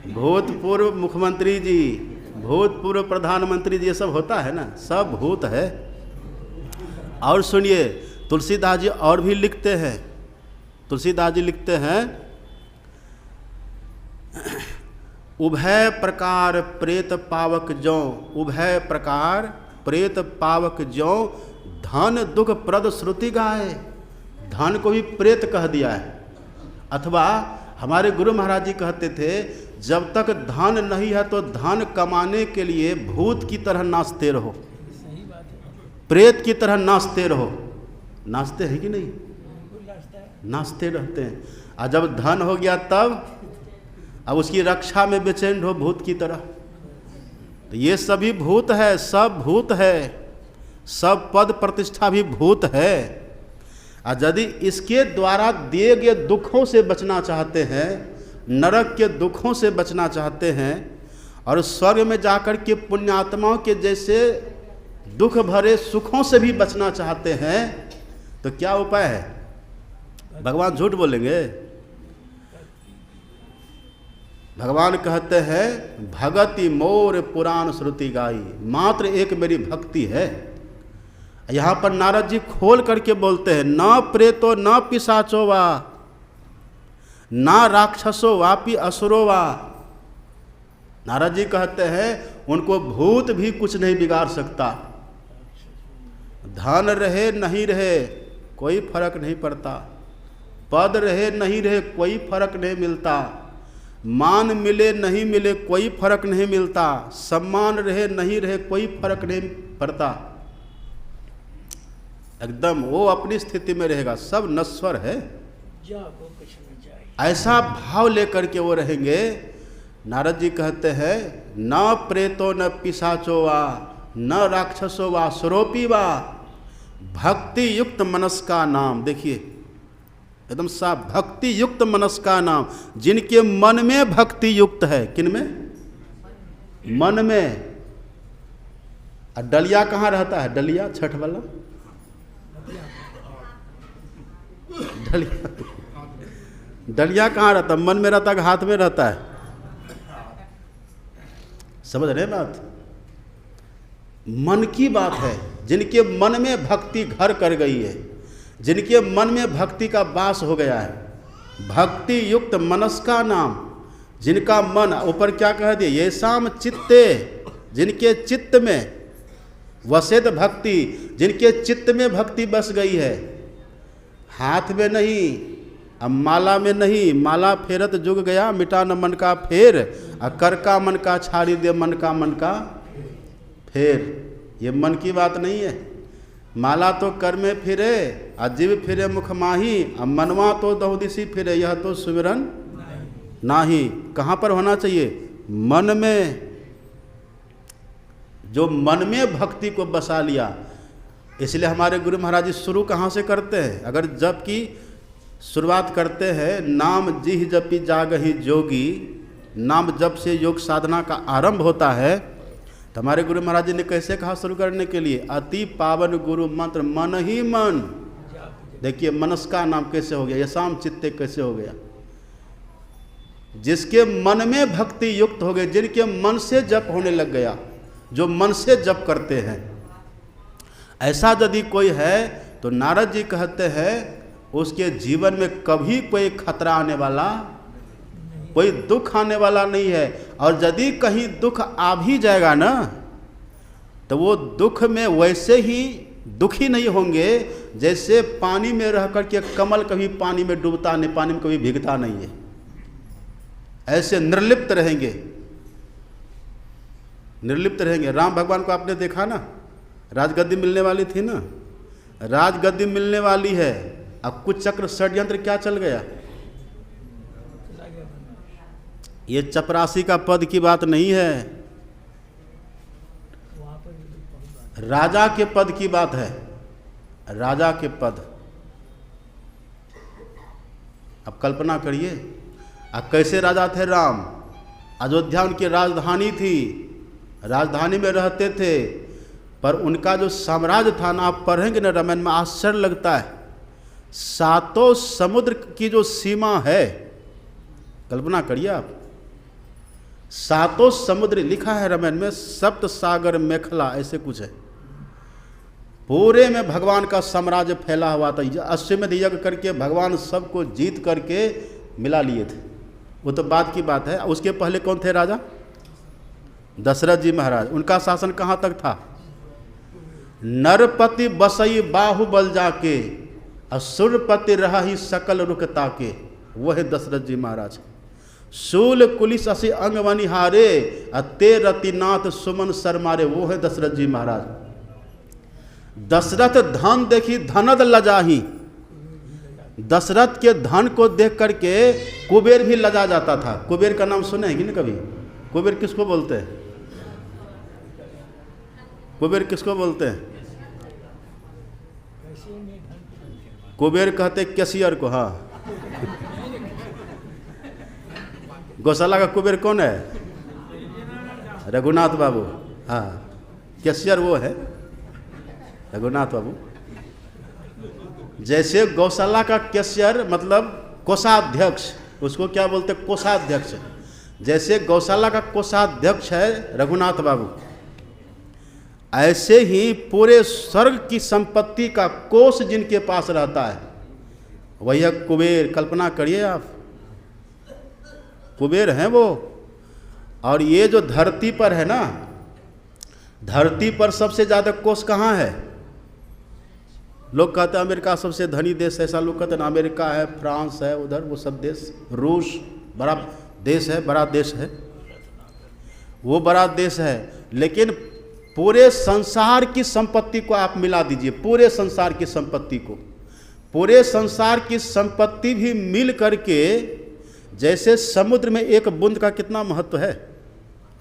भूतपूर्व मुख्यमंत्री जी, भूतपूर्व प्रधानमंत्री जी, ये सब होता है ना, सब भूत है। और सुनिए, तुलसीदास जी और भी लिखते हैं, तुलसीदास जी लिखते हैं, उभय प्रकार प्रेत पावक ज्यों, उभय प्रकार प्रेत पावक ज्यों, धन दुख प्रद श्रुति गाए। धन को भी प्रेत कह दिया है। अथवा हमारे गुरु महाराज जी कहते थे, जब तक धन नहीं है तो धन कमाने के लिए भूत की तरह नाचते रहो, सही बात है। प्रेत की तरह नाचते रहो। नाचते हैं कि नहीं, बिल्कुल नाचता है। नाचते रहते हैं। और जब धन हो गया तब अब उसकी रक्षा में बेचैन हो भूत की तरह। तो ये सभी भूत है, सब भूत है, सब पद प्रतिष्ठा भी भूत है। और यदि इसके द्वारा दिए गए दुखों से बचना चाहते हैं, नरक के दुखों से बचना चाहते हैं, और स्वर्ग में जाकर के पुण्यात्माओं के जैसे दुख भरे सुखों से भी बचना चाहते हैं, तो क्या उपाय है। भगवान झूठ बोलेंगे। भगवान कहते हैं, भगति मोर पुराण श्रुति गाई, मात्र एक मेरी भक्ति है। यहाँ पर नारद जी खोल करके बोलते हैं, न प्रेतो न पिशाचो वा, ना राक्षसो वापि असुरो वा। नारद जी कहते हैं उनको भूत भी कुछ नहीं बिगाड़ सकता। धन रहे नहीं रहे कोई फर्क नहीं पड़ता, पद रहे नहीं रहे कोई फर्क नहीं मिलता, मान मिले नहीं मिले कोई फर्क नहीं मिलता, सम्मान रहे नहीं रहे कोई फर्क नहीं पड़ता। एकदम वो अपनी स्थिति में रहेगा, सब नश्वर है, जाको कुछ न जाए, ऐसा भाव लेकर के वो रहेंगे। नारद जी कहते हैं, न प्रेतो न पिशाचो वा, न राक्षसो वा सुरोपी वा, भक्ति युक्त मनस का नाम। देखिए एकदम साफ, भक्ति युक्त मनस का नाम, जिनके मन में भक्ति युक्त है। किन में? मन में। और डलिया कहाँ रहता है? डलिया छठ वाला डलिया, डलिया कहाँ रहता है? मन में रहता है कि हाथ में रहता है? समझ रहे बात? मन की बात है। जिनके मन में भक्ति घर कर गई है, जिनके मन में भक्ति का वास हो गया है, भक्ति युक्त मनस्का नाम, जिनका मन, ऊपर क्या कह दिए, ये शाम चित्ते, जिनके चित्त में वसेद भक्ति, जिनके चित्त में भक्ति बस गई है, हाथ में नहीं, अब माला में नहीं, माला फेरत जुग गया, मिटा न मन का फेर, कर का मन का छाड़ी दे मन का फेर। ये मन की बात नहीं है। माला तो कर में फिरे, अजीब फिरे मुख माही, अब मनवा तो दहुदिशी फिरे, यह तो सुमिरन नाही। कहाँ पर होना चाहिए? मन में। जो मन में भक्ति को बसा लिया, इसलिए हमारे गुरु महाराज जी शुरू कहाँ से करते हैं? अगर जब की शुरुआत करते हैं, नाम जिह जपी जागहि जोगी, नाम जप से योग साधना का आरंभ होता है, तो हमारे गुरु महाराज जी ने कैसे कहा शुरू करने के लिए? अति पावन गुरु मंत्र मन ही मन। देखिए मनस्का नाम कैसे हो गया, यशाम चित्ते कैसे हो गया? जिसके मन में भक्ति युक्त हो गए, जिनके मन से जप होने लग गया, जो मन से जप करते हैं, ऐसा यदि कोई है तो नारद जी कहते हैं उसके जीवन में कभी कोई खतरा आने वाला, कोई दुख आने वाला नहीं है। और यदि कहीं दुख आ भी जाएगा ना, तो वो दुख में वैसे ही दुखी नहीं होंगे जैसे पानी में रह कर के कमल कभी पानी में डूबता नहीं, पानी में कभी भीगता नहीं है, ऐसे निर्लिप्त रहेंगे, निर्लिप्त रहेंगे। राम भगवान को आपने देखा ना, राजगद्दी मिलने वाली थी ना, राजगद्दी मिलने वाली है, अब कुछ चक्र षड्यंत्र क्या चल गया? ये चपरासी का पद की बात नहीं है, राजा के पद की बात है, राजा के पद। अब कल्पना करिए, अब कैसे राजा थे राम? अयोध्या उनकी राजधानी थी, राजधानी में रहते थे, पर उनका जो साम्राज्य था ना, आप पढ़ेंगे ना रामायण में, आश्चर्य लगता है। सातों समुद्र की जो सीमा है, कल्पना करिए आप, सातों समुद्र लिखा है रामायण में, सप्त सागर मेखला ऐसे कुछ है, पूरे में भगवान का साम्राज्य फैला हुआ था। अश्वमेध यज्ञ करके भगवान सबको जीत करके मिला लिए थे, वो तो बात की बात है। उसके पहले कौन थे राजा? दशरथ जी महाराज। उनका शासन कहाँ तक था? नरपति बसई बाहुबल जाके, असुरपति रहा ही सकल रुकता के, वह है दशरथ जी महाराज। शूल कुलिस असी अंग वनिहारे, अते रतिनाथ सुमन सरमारे, वो है दशरथ जी महाराज। दशरथ धन देखी धनद लजाही, दशरथ के धन को देख करके कुबेर भी लजा जाता था। कुबेर का नाम सुने हैं कि नहीं कभी? कुबेर किसको बोलते हैं? कुबेर किसको बोलते हैं? कुबेर कहते कैशियर को। हाँ, गौशाला का कुबेर कौन है? रघुनाथ बाबू। हाँ, कैशियर वो है रघुनाथ बाबू। जैसे गौशाला का कैशियर मतलब कोषाध्यक्ष, उसको क्या बोलते? कोषाध्यक्ष। जैसे गौशाला का कोषाध्यक्ष है रघुनाथ बाबू, ऐसे ही पूरे स्वर्ग की संपत्ति का कोष जिनके पास रहता है वही है कुबेर। कल्पना करिए आप, कुबेर हैं वो। और ये जो धरती पर है ना, धरती पर सबसे ज़्यादा कोष कहाँ है? लोग कहते हैं अमेरिका सबसे धनी देश है, ऐसा लोग कहते हैं। अमेरिका है, फ्रांस है, उधर वो सब देश, रूस बड़ा देश है, बड़ा देश है, वो बड़ा देश है। लेकिन पूरे संसार की संपत्ति को आप मिला दीजिए, पूरे संसार की संपत्ति को, पूरे संसार की संपत्ति भी मिल करके जैसे समुद्र में एक बूंद का कितना महत्व है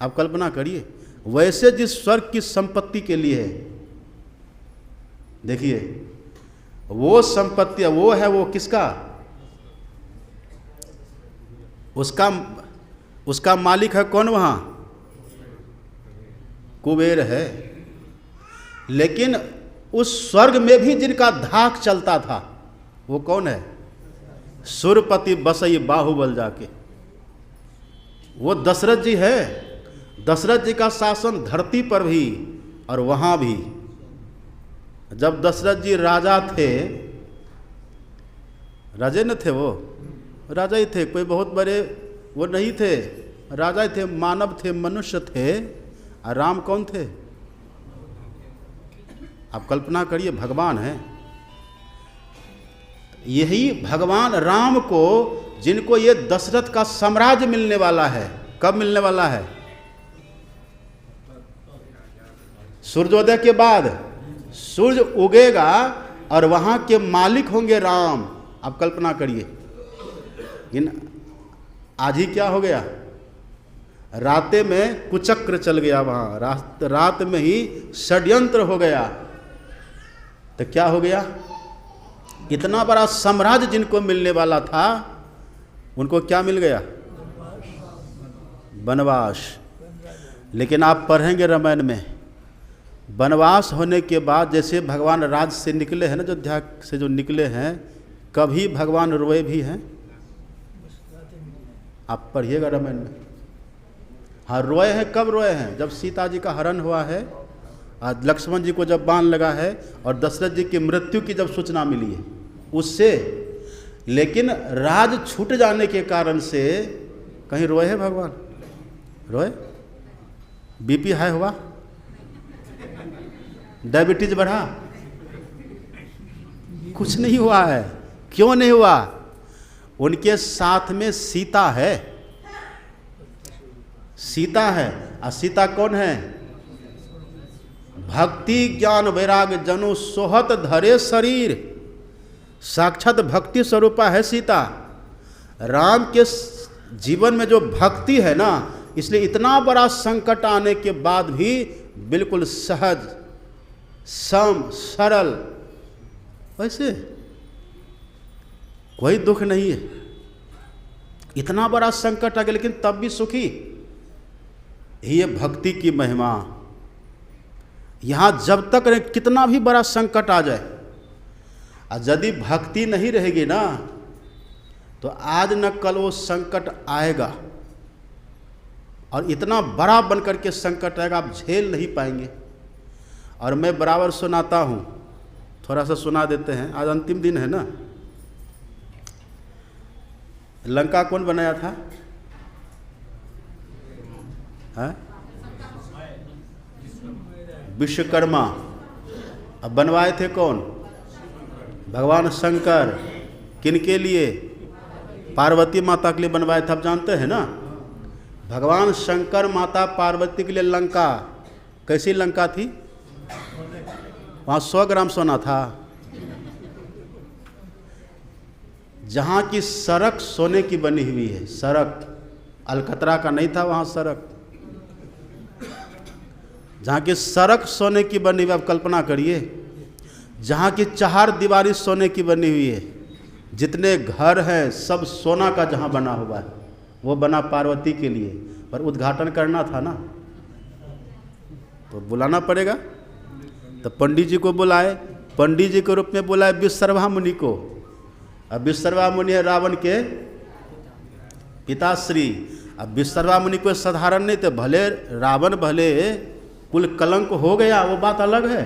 आप कल्पना करिए, वैसे जिस स्वर्ग की संपत्ति के लिए है, देखिए वो संपत्ति वो है, वो किसका? उसका मालिक है कौन? वहाँ कुबेर है। लेकिन उस स्वर्ग में भी जिनका धाक चलता था वो कौन है? सुरपति बसई बाहुबल जाके, वो दशरथ जी है। दशरथ जी का शासन धरती पर भी और वहाँ भी। जब दशरथ जी राजा थे राजे न थे वो, राजा ही थे, कोई बहुत बड़े वो नहीं थे, राजा ही थे, मानव थे, मनुष्य थे। और राम कौन थे? आप कल्पना करिए, भगवान हैं। यही भगवान राम को, जिनको ये दशरथ का साम्राज्य मिलने वाला है, कब मिलने वाला है? सूर्योदय के बाद सूर्य उगेगा और वहां के मालिक होंगे राम। आप कल्पना करिए, आज ही क्या हो गया? राते में कुचक्र चल गया वहां, रात में ही षड्यंत्र हो गया। तो क्या हो गया? इतना बड़ा साम्राज्य जिनको मिलने वाला था, उनको क्या मिल गया? वनवास। लेकिन आप पढ़ेंगे रामायण में, वनवास होने के बाद जैसे भगवान राज से निकले हैं ना, अयोध्या से जो निकले हैं, कभी भगवान रोए भी हैं? आप पढ़िएगा रामायण में। हाँ, रोए हैं। कब रोए हैं? जब सीता जी का हरण हुआ है, आज लक्ष्मण जी को जब बाण लगा है, और दशरथ जी की मृत्यु की जब सूचना मिली है, उससे। लेकिन राज छूट जाने के कारण से कहीं रोए हैं भगवान? रोए? बीपी हाई हुआ? डायबिटीज बढ़ा? कुछ नहीं हुआ है। क्यों नहीं हुआ? उनके साथ में सीता है, सीता है। और सीता कौन है? भक्ति ज्ञान वैराग जनु सोहत धरे शरीर, साक्षात भक्ति स्वरूपा है सीता। राम के जीवन में जो भक्ति है ना, इसलिए इतना बड़ा संकट आने के बाद भी बिल्कुल सहज, सम, सरल, वैसे कोई दुख नहीं है। इतना बड़ा संकट आ गया, लेकिन तब भी सुखी। ये भक्ति की महिमा। यहाँ जब तक कितना भी बड़ा संकट आ जाए, और यदि भक्ति नहीं रहेगी ना, तो आज न कल वो संकट आएगा, और इतना बड़ा बनकर के संकट आएगा, आप झेल नहीं पाएंगे। और मैं बराबर सुनाता हूँ, थोड़ा सा सुना देते हैं। आज अंतिम दिन है ना। लंका कौन बनाया था? है? विश्वकर्मा। अब बनवाए थे कौन? भगवान शंकर। किनके लिए? पार्वती माता के लिए बनवाए थे। आप जानते हैं ना, भगवान शंकर माता पार्वती के लिए लंका। कैसी लंका थी? वहाँ 100 ग्राम सोना था। जहाँ की सड़क सोने की बनी हुई है, सड़क अलकतरा का नहीं था वहाँ सड़क। जहाँ की सड़क सोने की बनी हुई, आप कल्पना करिए। जहाँ की 4 दीवारी सोने की बनी हुई है, जितने घर हैं सब सोना का जहाँ बना हुआ है, वो बना पार्वती के लिए। पर उद्घाटन करना था ना, तो बुलाना पड़ेगा। तो पंडित जी को बुलाए, पंडित जी के रूप में बुलाए विश्रवा मुनि को। अब विश्रवा मुनि है रावण के पिताश्री। अब विश्रवा मुनि कोई साधारण नहीं थे। भले रावण भले कुल कलंक हो गया, वो बात अलग है,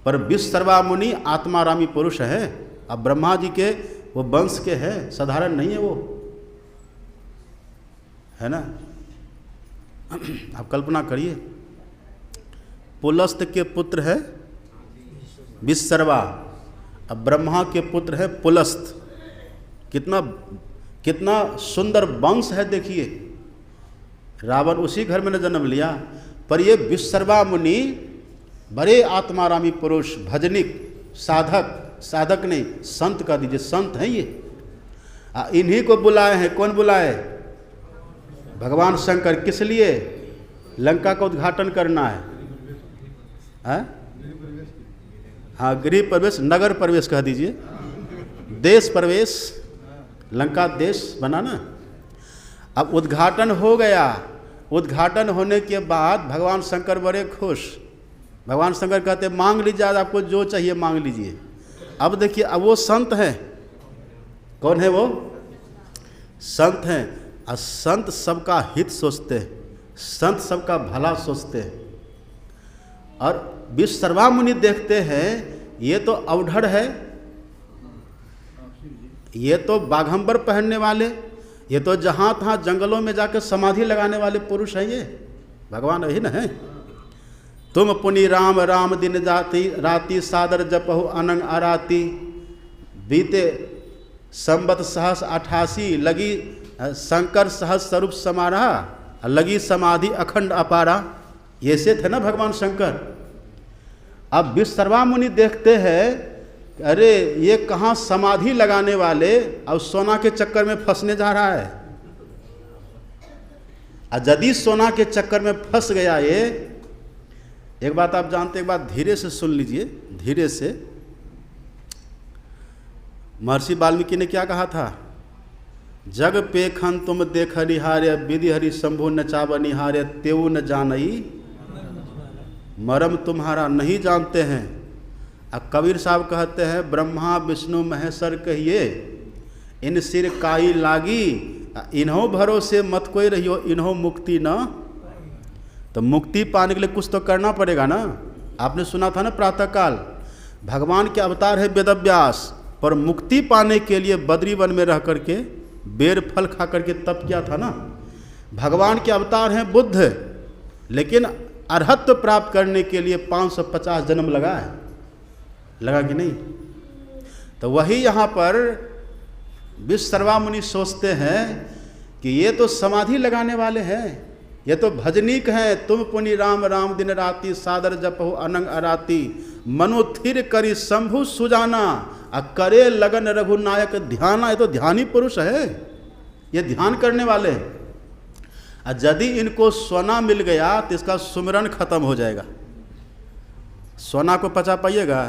पर विश्रवा मुनि आत्मारामी पुरुष है। अब ब्रह्मा जी के वो वंश के हैं, साधारण नहीं है वो, है ना। आप कल्पना करिए, पुलस्त के पुत्र है विश्रवा, अब ब्रह्मा के पुत्र है पुलस्त। कितना कितना सुंदर वंश है देखिए। रावण उसी घर में न जन्म लिया, पर ये विश्रवा मुनि बड़े आत्मारामी पुरुष, भजनिक, साधक, साधक नहीं संत का दीजिए, संत हैं ये। इन्हीं को बुलाए हैं। कौन बुलाए? भगवान शंकर। किस लिए? लंका का उद्घाटन करना है। हाँ, गृह प्रवेश, नगर प्रवेश कह दीजिए, देश प्रवेश, लंका देश बना ना। अब उद्घाटन हो गया। उद्घाटन होने के बाद भगवान शंकर बड़े खुश। भगवान शंकर कहते मांग लीजिए, आज आपको जो चाहिए मांग लीजिए। अब देखिए, अब वो संत हैं। कौन है वो? संत हैं। और संत सबका हित सोचते हैं, संत सबका भला सोचते हैं। और विश्रवा मुनि देखते हैं ये तो अवढ़ है, ये तो बाघंबर पहनने वाले, ये तो जहाँ तहाँ जंगलों में जाकर समाधि लगाने वाले पुरुष हैं, ये भगवान वही न है। तुम पुनि राम राम दिन जाति राति सादर जपहु अनंग आराती, बीते संबत सहस 88 लगी शंकर सहस स्वरूप समारा, लगी समाधि अखंड अपारा। ये से थे ना भगवान शंकर। अब विश्वकर्मा मुनि देखते हैं, अरे ये कहाँ समाधि लगाने वाले और सोना के चक्कर में फंसने जा रहा है। और यदि सोना के चक्कर में फंस गया ये, एक बात आप जानते, एक बात धीरे से सुन लीजिए, धीरे से। महर्षि वाल्मीकि ने क्या कहा था? जग पेखन तुम देख निहार्य, विधि हरि शंभु नचाव निहार्य, तेऊ न जानई मरम तुम्हारा नहीं जानते हैं। अब कबीर साहब कहते हैं, ब्रह्मा विष्णु महेश्वर कहिए, इन सिर काई लागी, इन्हों भरोसे मत कोई रहियो, इन्हों मुक्ति न। तो मुक्ति पाने के लिए कुछ तो करना पड़ेगा ना। आपने सुना था ना प्रातःकाल, भगवान के अवतार है वेदव्यास, पर मुक्ति पाने के लिए बद्री वन में रह करके बेर फल खा करके तप किया था ना। भगवान के अवतार हैं बुद्ध, लेकिन अर्हत्व प्राप्त करने के लिए 550 जन्म लगा है, लगा कि नहीं? तो वही यहाँ पर विश्वकर्मा मुनि सोचते हैं कि ये तो समाधि लगाने वाले हैं, ये तो भजनीक हैं। तुम पुनि राम राम दिन राति सादर जपहु अनंग अराती, मनो थिर करी शंभु सुजाना, करे लगन रघुनायक ध्याना। ये तो ध्यानी पुरुष है, ये ध्यान करने वाले हैं। और यदि इनको सोना मिल गया तो इसका सुमिरन खत्म हो जाएगा। सोना को पचा पाइएगा?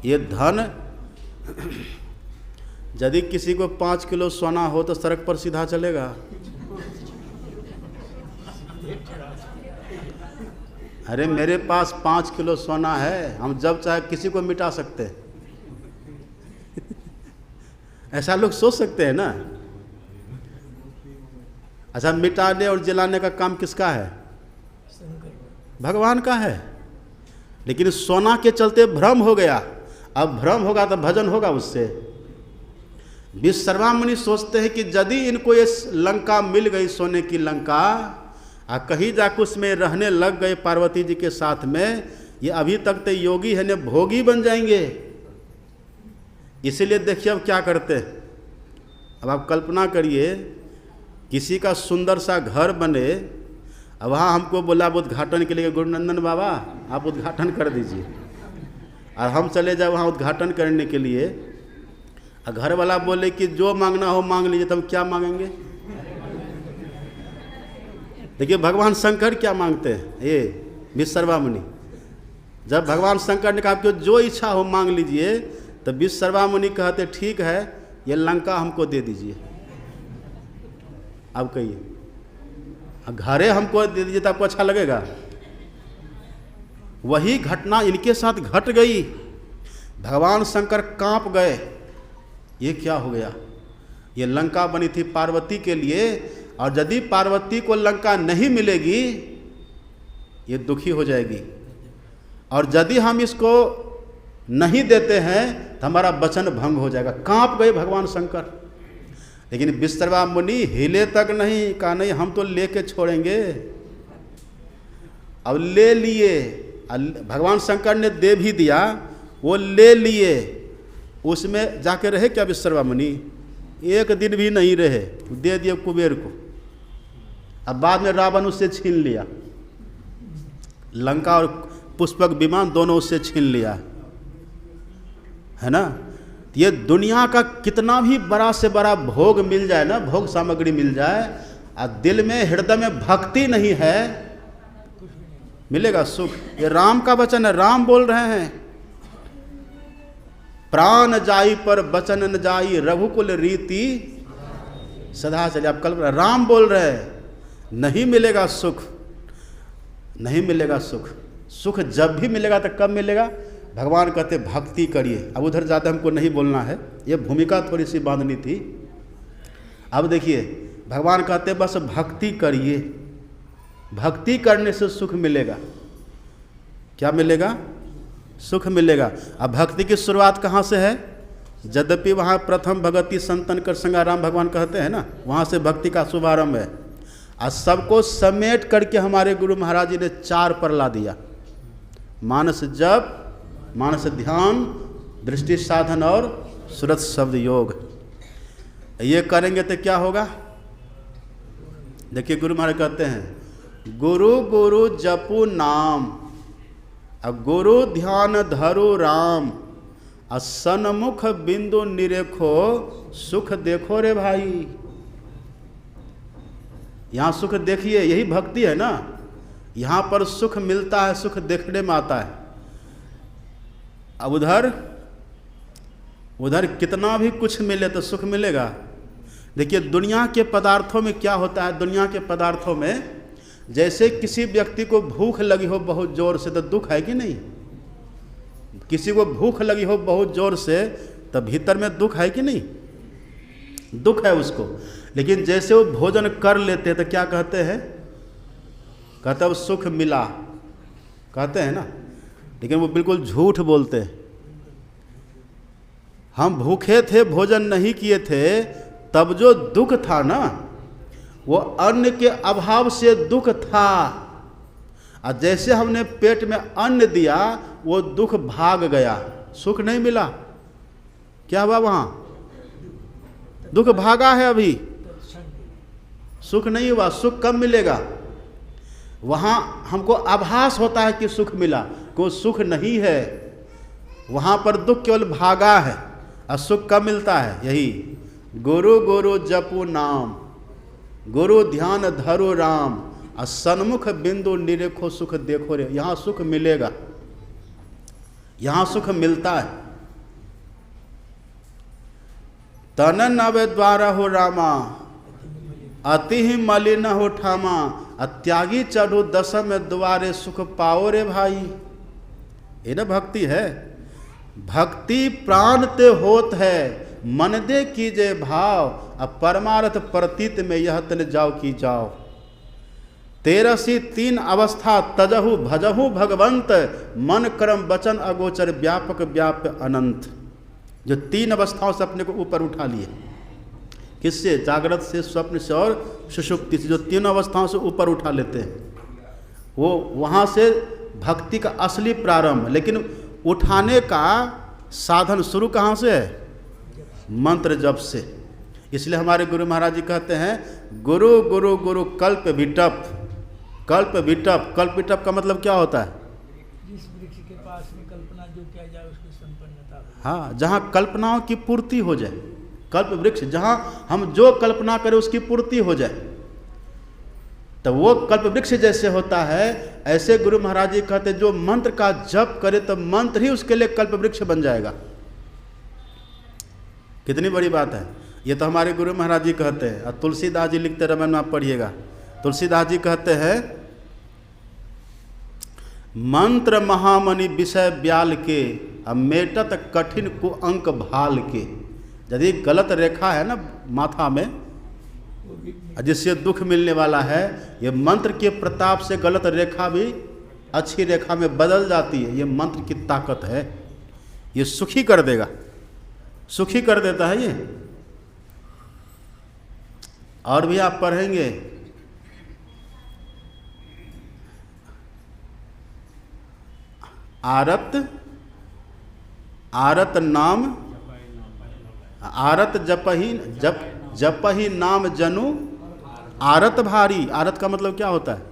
ये धन, यदि किसी को 5 किलो सोना हो तो सड़क पर सीधा चलेगा? अरे मेरे पास 5 किलो सोना है, हम जब चाहे किसी को मिटा सकते हैं। ऐसा लोग सोच सकते हैं ना। अच्छा, मिटाने और जलाने का काम किसका है? भगवान का है। लेकिन सोना के चलते भ्रम हो गया। अब भ्रम होगा तो भजन होगा उससे। विश्वकर्मा मुनि सोचते हैं कि यदि इनको ये लंका मिल गई, सोने की लंका, और कहीं जाकर उसमें रहने लग गए पार्वती जी के साथ में, ये अभी तक तो योगी है, न भोगी बन जाएंगे। इसीलिए देखिए अब क्या करते हैं। अब आप कल्पना करिए, किसी का सुंदर सा घर बने, अब वहाँ हमको बोला उद्घाटन के लिए, गुरुनंदन बाबा आप उद्घाटन कर दीजिए, और हम चले जाए वहाँ उद्घाटन करने के लिए, और घर वाला बोले कि जो मांगना हो मांग लीजिए, तो हम क्या मांगेंगे? देखिए भगवान शंकर क्या मांगते हैं, ये विश्वकर्मा मुनि। जब भगवान शंकर ने कहा कि जो इच्छा हो मांग लीजिए, तो विश्वकर्मा मुनि कहते ठीक है, ये लंका हमको दे दीजिए। अब कहिए, घरे हमको दे दीजिए तो आपको अच्छा लगेगा? वही घटना इनके साथ घट गई। भगवान शंकर कांप गए, ये क्या हो गया? ये लंका बनी थी पार्वती के लिए, और यदि पार्वती को लंका नहीं मिलेगी, ये दुखी हो जाएगी, और यदि हम इसको नहीं देते हैं तो हमारा वचन भंग हो जाएगा। कांप गए भगवान शंकर। लेकिन विश्वकर्मा मुनि हिले तक नहीं, कहा नहीं हम तो लेके छोड़ेंगे। अब ले लिए, भगवान शंकर ने दे भी दिया, वो ले लिए। उसमें जाके रहे क्या विश्वकर्मा मुनि? एक दिन भी नहीं रहे, दे दिए कुबेर को। अब बाद में रावण उससे छीन लिया, लंका और पुष्पक विमान दोनों उससे छीन लिया, है ना। ये दुनिया का कितना भी बड़ा से बड़ा भोग मिल जाए ना, भोग सामग्री मिल जाए, और दिल में हृदय में भक्ति नहीं है, मिलेगा सुख? ये राम का वचन है, राम बोल रहे हैं, प्राण जाई पर वचन न जाई, रघुकुल रीति सदा चले। आप कल राम बोल रहे हैं, नहीं मिलेगा सुख, नहीं मिलेगा सुख। सुख जब भी मिलेगा तो कब मिलेगा? भगवान कहते भक्ति करिए। अब उधर ज़्यादा हमको नहीं बोलना है, ये भूमिका थोड़ी सी बांधनी थी। अब देखिए भगवान कहते बस भक्ति करिए, भक्ति करने से सुख मिलेगा। क्या मिलेगा? सुख मिलेगा। अब भक्ति की शुरुआत कहाँ से है? यद्यपि वहाँ प्रथम भगति संतन कर संगाराम भगवान कहते हैं ना, वहाँ से भक्ति का शुभारंभ है। और सबको समेट करके हमारे गुरु महाराज जी ने 4 पर ला दिया। मानस जप, मानस ध्यान, दृष्टि साधन और सुरत शब्द योग। ये करेंगे तो क्या होगा? देखिए गुरु महाराज कहते हैं, गुरु गुरु जपु नाम, गुरु ध्यान धरो राम, सन्मुख बिंदु निरेखो सुख देखो रे भाई। यहाँ सुख देखिए, यही भक्ति है ना। यहाँ पर सुख मिलता है, सुख देखने में आता है। अब उधर कितना भी कुछ मिले तो सुख मिलेगा। देखिए दुनिया के पदार्थों में क्या होता है, दुनिया के पदार्थों में जैसे किसी व्यक्ति को भूख लगी हो बहुत ज़ोर से तो दुख है कि नहीं? किसी को भूख लगी हो बहुत ज़ोर से तो भीतर में दुख है कि नहीं? दुख है उसको। लेकिन जैसे वो भोजन कर लेते हैं तो क्या कहते हैं? कहते हैं सुख मिला, कहते हैं ना। लेकिन वो बिल्कुल झूठ बोलते हैं। हम भूखे थे, भोजन नहीं किए थे, तब जो दुख था ना वो अन्न के अभाव से दुख था। और जैसे हमने पेट में अन्न दिया वो दुख भाग गया, सुख नहीं मिला। क्या हुआ? वहाँ दुख भागा है, अभी सुख नहीं हुआ। सुख कब मिलेगा? वहाँ हमको आभास होता है कि सुख मिला, कोई सुख नहीं है। वहाँ पर दुख केवल भागा है। और सुख कब मिलता है? यही गुरु गुरु जपु नाम, गुरु ध्यान धरो राम, सन्मुख बिंदु निरेखो सुख देखो रे। यहाँ सुख मिलेगा, यहाँ सुख मिलता है। तन नवे द्वारा हो रामा, अति ही मलिन हो ठामा, त्यागी चढ़ो दशम द्वारे सुख पाओ रे भाई। ये ना भक्ति है। भक्ति प्राण ते होत है, मन दे कीजे भाव, अब परमार्थ प्रतीत में यह तन जाओ की जाओ। 13सी 3 अवस्था तजहु भजहु भगवंत, मन कर्म वचन अगोचर व्यापक व्याप्य अनंत। जो 3 अवस्थाओं से अपने को ऊपर उठा लिए। किससे? जागृत से, स्वप्न से और सुषुप्ति से। जो 3 अवस्थाओं से ऊपर उठा लेते हैं वो वहाँ से भक्ति का असली प्रारंभ। लेकिन उठाने का साधन शुरू कहाँ से है? मंत्र जप से। इसलिए हमारे गुरु महाराज जी कहते हैं, गुरु गुरु गुरु कल्प विटप। कल्प विटप, कल्प विटप का मतलब क्या होता है? जिस वृक्ष के पास में कल्पना जो किया जाए उसकी संपन्नता। हाँ, जहाँ कल्पनाओं की पूर्ति हो जाए। कल्प वृक्ष, जहाँ हम जो कल्पना करें उसकी पूर्ति हो जाए, तो वो कल्प वृक्ष जैसे होता है। ऐसे गुरु महाराज जी कहते जो मंत्र का जप करे तो मंत्र ही उसके लिए कल्प वृक्ष बन जाएगा। कितनी बड़ी बात है। ये तो हमारे गुरु महाराज जी कहते हैं। और तुलसीदास जी लिखते, रामायण में आप पढ़िएगा, तुलसीदास जी कहते हैं, मंत्र महामणि विषय ब्याल के, अब मेटत कठिन कुअंक भाल के। यदि गलत रेखा है ना माथा में, जिससे दुख मिलने वाला है, ये मंत्र के प्रताप से गलत रेखा भी अच्छी रेखा में बदल जाती है। ये मंत्र की ताकत है। ये सुखी कर देगा, सुखी कर देता है ये। और भी आप पढ़ेंगे, आरत नाम, आरत जपही नाम जनु आरत भारी। आरत का मतलब क्या होता है?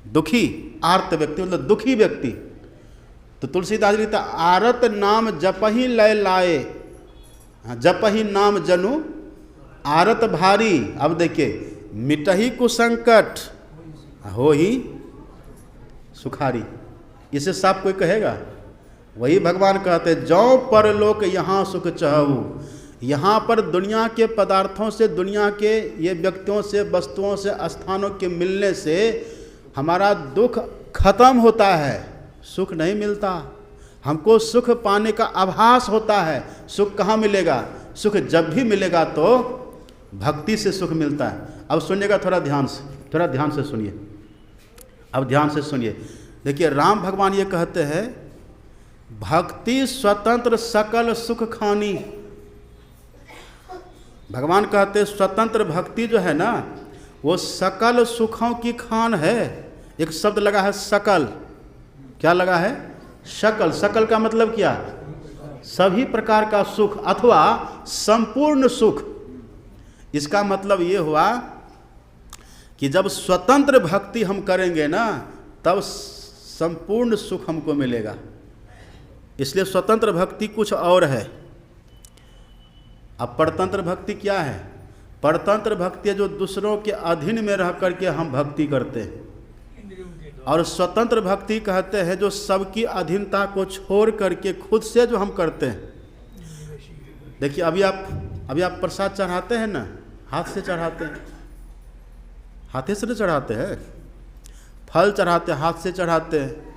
दुखी। आर्त व्यक्ति मतलब दुखी व्यक्ति। तो तुलसीदास जी लिखता, आरत नाम जपही लय लाए, जपही नाम जनु आरत भारी। अब देखिए, मिटही कुसंकट हो ही सुखारी। इसे साफ कोई कहेगा? वही भगवान कहते, जौ परलोक यहाँ सुख चहु। यहाँ पर दुनिया के पदार्थों से, दुनिया के ये व्यक्तियों से, वस्तुओं से, स्थानों के मिलने से हमारा दुख खत्म होता है, सुख नहीं मिलता। हमको सुख पाने का आभास होता है। सुख कहाँ मिलेगा? सुख जब भी मिलेगा तो भक्ति से सुख मिलता है। अब सुनिएगा थोड़ा ध्यान से, थोड़ा ध्यान से सुनिए। अब ध्यान से सुनिए। देखिए, राम भगवान ये कहते हैं, भक्ति स्वतंत्र सकल सुख खानी। भगवान कहते स्वतंत्र भक्ति जो है ना वो सकल सुखों की खान है। एक शब्द लगा है सकल, क्या लगा है? सकल। सकल का मतलब क्या? सभी प्रकार का सुख अथवा संपूर्ण सुख। इसका मतलब ये हुआ कि जब स्वतंत्र भक्ति हम करेंगे ना तब संपूर्ण सुख हमको मिलेगा। इसलिए स्वतंत्र भक्ति कुछ और है। अब परतंत्र भक्ति क्या है? परतंत्र भक्ति है जो दूसरों के अधीन में रह करके हम भक्ति करते हैं, और स्वतंत्र भक्ति कहते हैं जो सबकी अधीनता को छोड़ करके खुद से जो हम करते हैं। देखिए अभी आप प्रसाद चढ़ाते हैं ना, हाथ से चढ़ाते हैं, हाथे से चढ़ाते हैं। फल चढ़ाते हैं, हाथ से चढ़ाते हैं।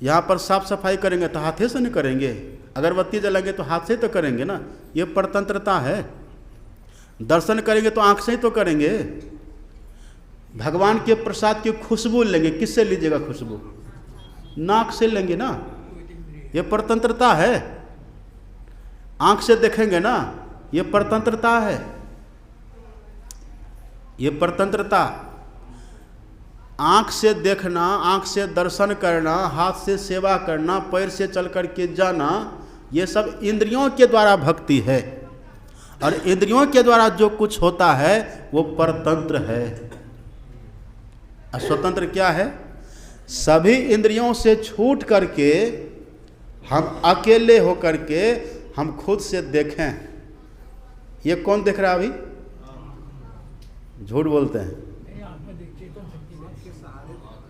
यहाँ पर साफ सफाई करेंगे तो हाथे से नहीं करेंगे, अगरबत्ती जलाएंगे तो हाथ से तो करेंगे ना। ये परतंत्रता है। दर्शन करेंगे तो आँख से ही तो करेंगे। भगवान के प्रसाद की खुशबू लेंगे, किससे लीजिएगा खुशबू? नाक से लेंगे ना। ये परतंत्रता है। आँख से देखेंगे ना, ये परतंत्रता है। ये परतंत्रता, आँख से देखना, आँख से दर्शन करना, हाथ से सेवा करना, पैर से चल करके जाना, ये सब इंद्रियों के द्वारा भक्ति है। और इंद्रियों के द्वारा जो कुछ होता है वो परतंत्र है। स्वतंत्र क्या है? सभी इंद्रियों से छूट करके हम अकेले हो करके हम खुद से देखें। ये कौन देख रहा है अभी? झूठ बोलते हैं।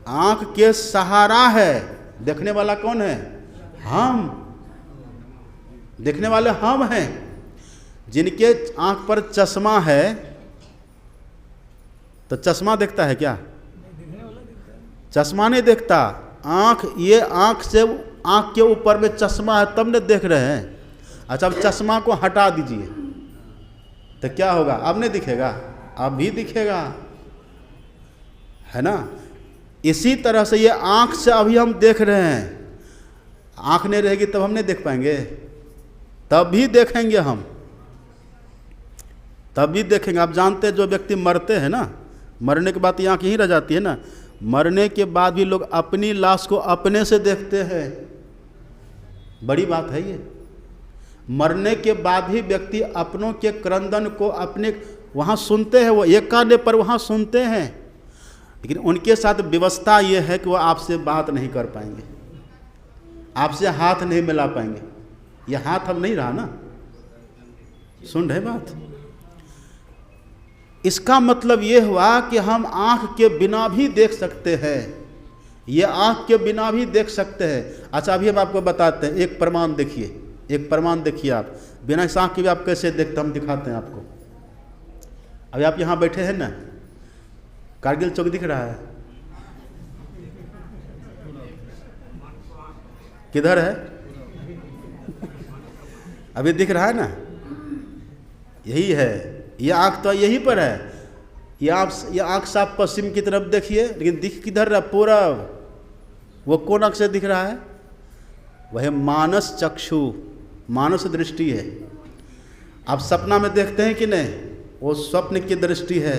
आंख के सहारा है। देखने वाला कौन है? हम। देखने वाले हम हैं। जिनके आंख पर चश्मा है तो चश्मा देखता है क्या? चश्मा नहीं देखता। आंख, ये आंख से, आंख के ऊपर में चश्मा है तब न देख रहे हैं। अच्छा अब चश्मा को हटा दीजिए तो क्या होगा? अब नहीं दिखेगा? अब भी दिखेगा, है ना। इसी तरह से ये आंख से अभी हम देख रहे हैं। आंख नहीं रहेगी तब हम नहीं देख पाएंगे? तब भी देखेंगे हम, तब भी देखेंगे। आप जानते हैं जो व्यक्ति मरते हैं ना, मरने के बाद ये आंख यहीं रह जाती है ना, मरने के बाद भी लोग अपनी लाश को अपने से देखते हैं। बड़ी बात है ये। मरने के भी व्यक्ति अपनों के क्रंदन को अपने वहाँ सुनते हैं, वो एक काने पर वहाँ सुनते हैं, लेकिन उनके साथ व्यवस्था ये है कि वो आपसे बात नहीं कर पाएंगे, आपसे हाथ नहीं मिला पाएंगे। ये हाथ अब नहीं रहा ना, सुन रहे बात। इसका मतलब ये हुआ कि हम आँख के बिना भी देख सकते हैं। ये आँख के बिना भी देख सकते हैं। अच्छा अभी हम आपको बताते हैं, एक प्रमाण देखिए, एक प्रमाण देखिए। आप बिना इस आँख के भी आप कैसे देखते, हम दिखाते हैं आपको। अभी आप यहाँ बैठे हैं ना, कारगिल चौक दिख रहा है? किधर है? अभी दिख रहा है ना? यही है। ये आँख तो यहीं पर है। ये आँख साफ पश्चिम की तरफ देखिए, लेकिन दिख किधर रहा? पूरब। वो कौन आँख से दिख रहा है? वह मानस चक्षु, मानस दृष्टि है। आप सपना में देखते हैं कि नहीं? वो स्वप्न की दृष्टि है,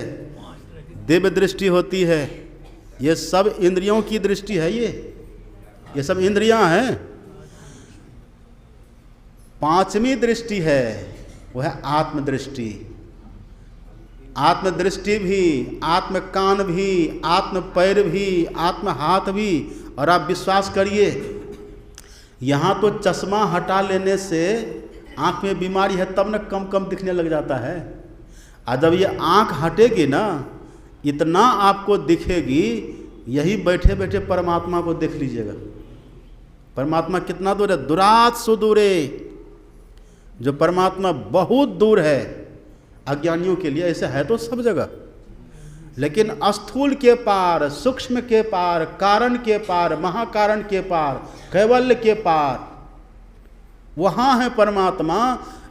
दिव्य दृष्टि होती है। ये सब इंद्रियों की दृष्टि है। ये सब इंद्रियां हैं। पांचवी दृष्टि है, वह है आत्मदृष्टि। आत्मदृष्टि भी, आत्म कान भी, आत्म पैर भी, आत्म हाथ भी। और आप विश्वास करिए, यहाँ तो चश्मा हटा लेने से आँख में बीमारी है तब न कम कम दिखने लग जाता है। और जब ये आँख हटेगी ना, इतना आपको दिखेगी। यही बैठे बैठे परमात्मा को देख लीजिएगा। परमात्मा कितना दूर है? दूरात सुदूरे। जो परमात्मा बहुत दूर है अज्ञानियों के लिए, ऐसे है तो सब जगह, लेकिन स्थूल के पार, सूक्ष्म के पार, कारण के पार, महाकारण के पार, कैवल्य के पार, वहाँ है परमात्मा।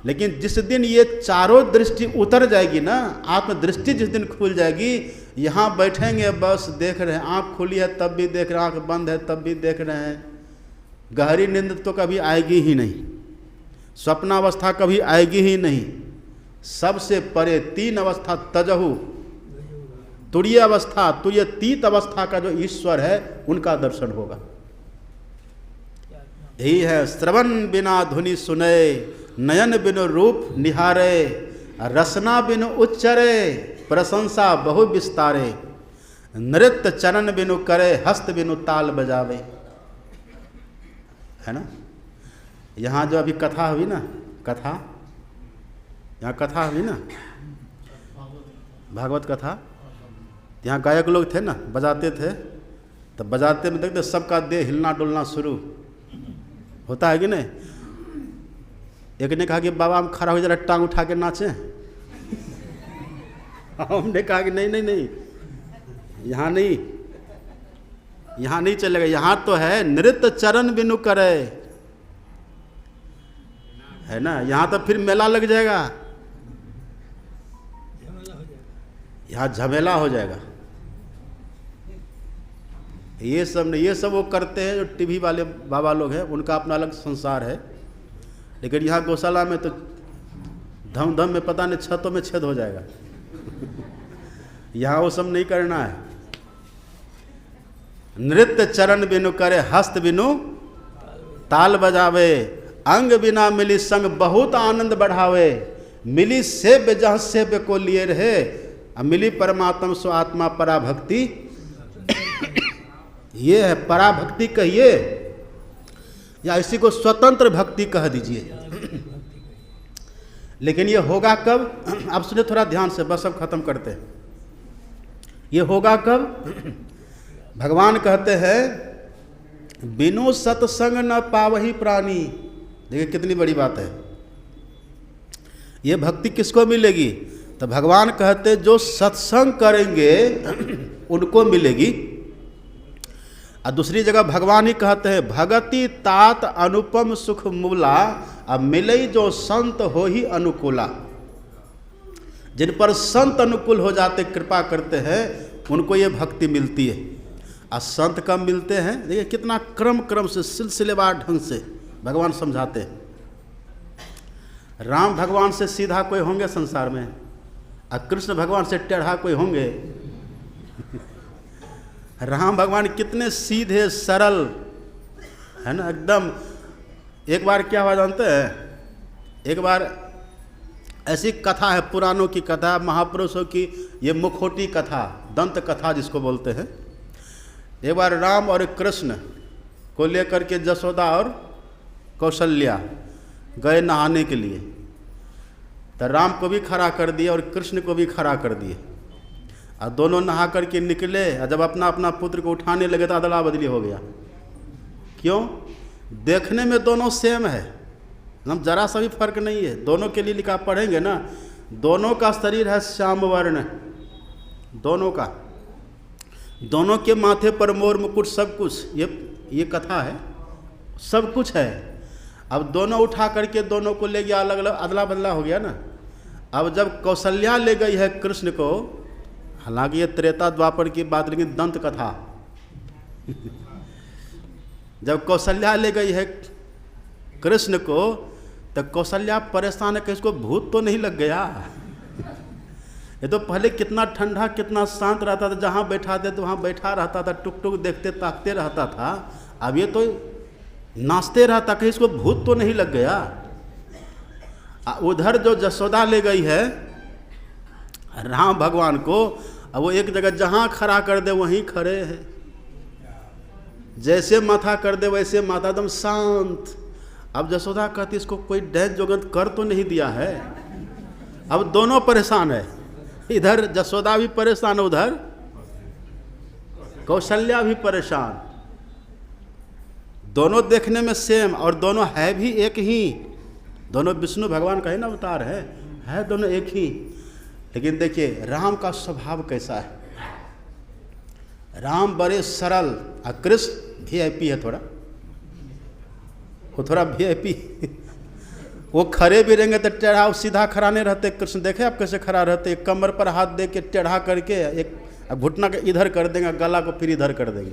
लेकिन जिस दिन ये चारों दृष्टि उतर जाएगी ना, आत्मदृष्टि जिस दिन खुल जाएगी, यहाँ बैठेंगे बस देख रहे हैं। आँख खुली है तब भी देख रहे हैं, आँख बंद है तब भी देख रहे हैं। गहरी नींद तो कभी आएगी ही नहीं, स्वप्नावस्था कभी आएगी ही नहीं। सबसे परे 3 अवस्था तजहु, तुरीय अवस्था, तुरीयतीत अवस्था का जो ईश्वर है उनका दर्शन होगा। यही है श्रवण बिना धुनि सुने, नयन बिनु रूप निहारे, रसना बिनु उच्चरे, प्रशंसा बहु विस्तारे, नृत्य चरण बिनु करे, हस्त बिनु ताल बजावे। है ना, यहाँ जो अभी कथा हुई ना, कथा, यहाँ कथा हुई ना, भागवत कथा, यहाँ गायक लोग थे ना, बजाते थे, तो बजाते में देखते सबका देह हिलना डुलना शुरू होता है कि नहीं। एक ने कहा कि बाबा हम खड़ा हो जरा टांग उठा के नाचें। हमने कहा कि नहीं नहीं नहीं, यहाँ नहीं, यहाँ नहीं चलेगा। यहाँ तो है नृत्य चरण बिनु करे, है ना, यहाँ तो फिर मेला लग जाएगा, यहाँ झमेला हो जाएगा। ये सब नहीं, ये सब वो करते हैं जो टीवी वाले बाबा लोग हैं, उनका अपना अलग संसार है। लेकिन यहाँ गौशाला में तो धम धम में पता नहीं छतों में छेद हो जाएगा। यहाँ वो सब नहीं करना है। नृत्य चरण बिनु करे, हस्त बिनु ताल बजावे, अंग बिना मिली संग बहुत आनंद बढ़ावे, मिली सेव्य जहाँ सेव्य को लिए रहे, मिली परमात्म सो आत्मा पराभक्ति। ये है पराभक्ति कहिए या इसी को स्वतंत्र भक्ति कह दीजिए। लेकिन ये होगा कब? आप सुनिए थोड़ा ध्यान से, बस अब खत्म करते हैं। ये होगा कब? भगवान कहते हैं बिनु सत्संग न पावही प्राणी। देखिए कितनी बड़ी बात है। ये भक्ति किसको मिलेगी? तो भगवान कहते जो सत्संग करेंगे उनको मिलेगी। और दूसरी जगह भगवान ही कहते हैं भगति तात अनुपम सुख मूला, अब मिलई जो संत हो ही अनुकूला। जिन पर संत अनुकूल हो जाते, कृपा करते हैं, उनको ये भक्ति मिलती है। और संत कब मिलते हैं? देखिए कितना क्रम क्रम से सिलसिलेवार ढंग से भगवान समझाते हैं। राम भगवान से सीधा कोई होंगे संसार में? और कृष्ण भगवान से टेढ़ा कोई होंगे? राम भगवान कितने सीधे सरल है ना, एकदम। एक बार क्या हुआ जानते हैं? एक बार ऐसी कथा है, पुराणों की कथा, महापुरुषों की, ये मुखोटी कथा, दंत कथा जिसको बोलते हैं। एक बार राम और कृष्ण को लेकर के जसोदा और कौशल्या गए नहाने के लिए। तो राम को भी खड़ा कर दिए और कृष्ण को भी खड़ा कर दिए। और दोनों नहा करके निकले, और जब अपना अपना पुत्र को उठाने लगे तो अदला बदली हो गया। क्यों? देखने में दोनों सेम है, हम जरा सा भी फर्क नहीं है। दोनों के लिए लिखा पढ़ेंगे ना, दोनों का शरीर है श्याम वर्ण, दोनों का, दोनों के माथे पर मोर मुकुट, सब कुछ, ये कथा है, सब कुछ है। अब दोनों उठा करके दोनों को ले गया, अलग अलग अदला बदला हो गया ना। अब जब कौशल्या ले गई है कृष्ण को, हालांकि ये त्रेता द्वापर की बात, लेकिन दंत कथा जब कौशल्या ले गई है कृष्ण को, तो कौशल्या परेशान है कि इसको भूत तो नहीं लग गया। ये तो पहले कितना ठंडा कितना शांत रहता था, जहाँ बैठाते तो वहाँ बैठा रहता था, टुक टुक देखते ताकते रहता था। अब ये तो नाचते रहता, कहीं इसको भूत तो नहीं लग गया। उधर जो जसोदा ले गई है राम भगवान को, अब वो एक जगह जहाँ खड़ा कर दे वहीं खड़े हैं, जैसे माथा कर दे वैसे माथा, एकदम शांत। अब जसोदा कहती इसको कोई डैज जोगंत कर तो नहीं दिया है। अब दोनों परेशान है, इधर जसोदा भी परेशान, उधर कौशल्या भी परेशान। दोनों देखने में सेम और दोनों है भी एक ही, दोनों विष्णु भगवान का ही ना अवतार है दोनों एक ही। लेकिन देखिए राम का स्वभाव कैसा है। राम बड़े सरल, और कृष्ण वीआईपी है थोड़ा, वो थोड़ा वीआईपी। वो खड़े भी रहेंगे तो टेढ़ा, सीधा खड़ा नहीं रहते। कृष्ण देखे आप कैसे खड़ा रहते, एक कमर पर हाथ दे के टेढ़ा करके, एक घुटना के इधर कर देंगे, गला को फिर इधर कर देंगे,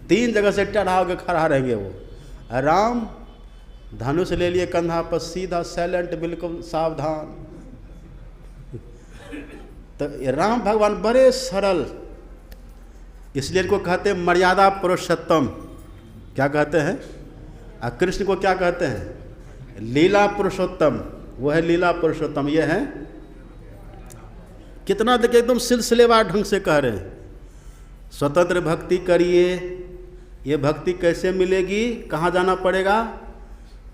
3 जगह से टेढ़ा होकर खड़ा रहेंगे वो। राम धनुष ले लिए कंधा पर, सीधा साइलेंट, बिल्कुल सावधान। तो राम भगवान बड़े सरल, इसलिए इनको कहते हैं मर्यादा पुरुषोत्तम। क्या कहते हैं? और कृष्ण को क्या कहते हैं? लीला पुरुषोत्तम। वो है लीला पुरुषोत्तम। ये है कितना देखिए एकदम सिलसिलेवार ढंग से कह रहे हैं, स्वतंत्र भक्ति करिए। ये भक्ति कैसे मिलेगी, कहाँ जाना पड़ेगा?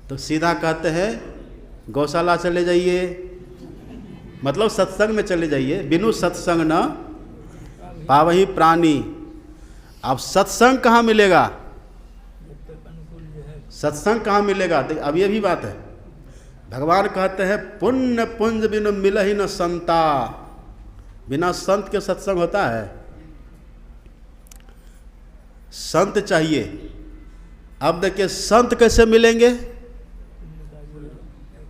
तो सीधा कहते हैं गौशाला चले जाइए, मतलब सत्संग में चले जाइए। बिनु सत्संग न पावही प्राणी। अब सत्संग कहाँ मिलेगा? सत्संग कहाँ मिलेगा? अब ये भी बात है। भगवान कहते हैं पुण्य पुंज बिनु मिलहि न संता। बिना संत के सत्संग होता है? संत चाहिए। अब देखिए संत कैसे मिलेंगे?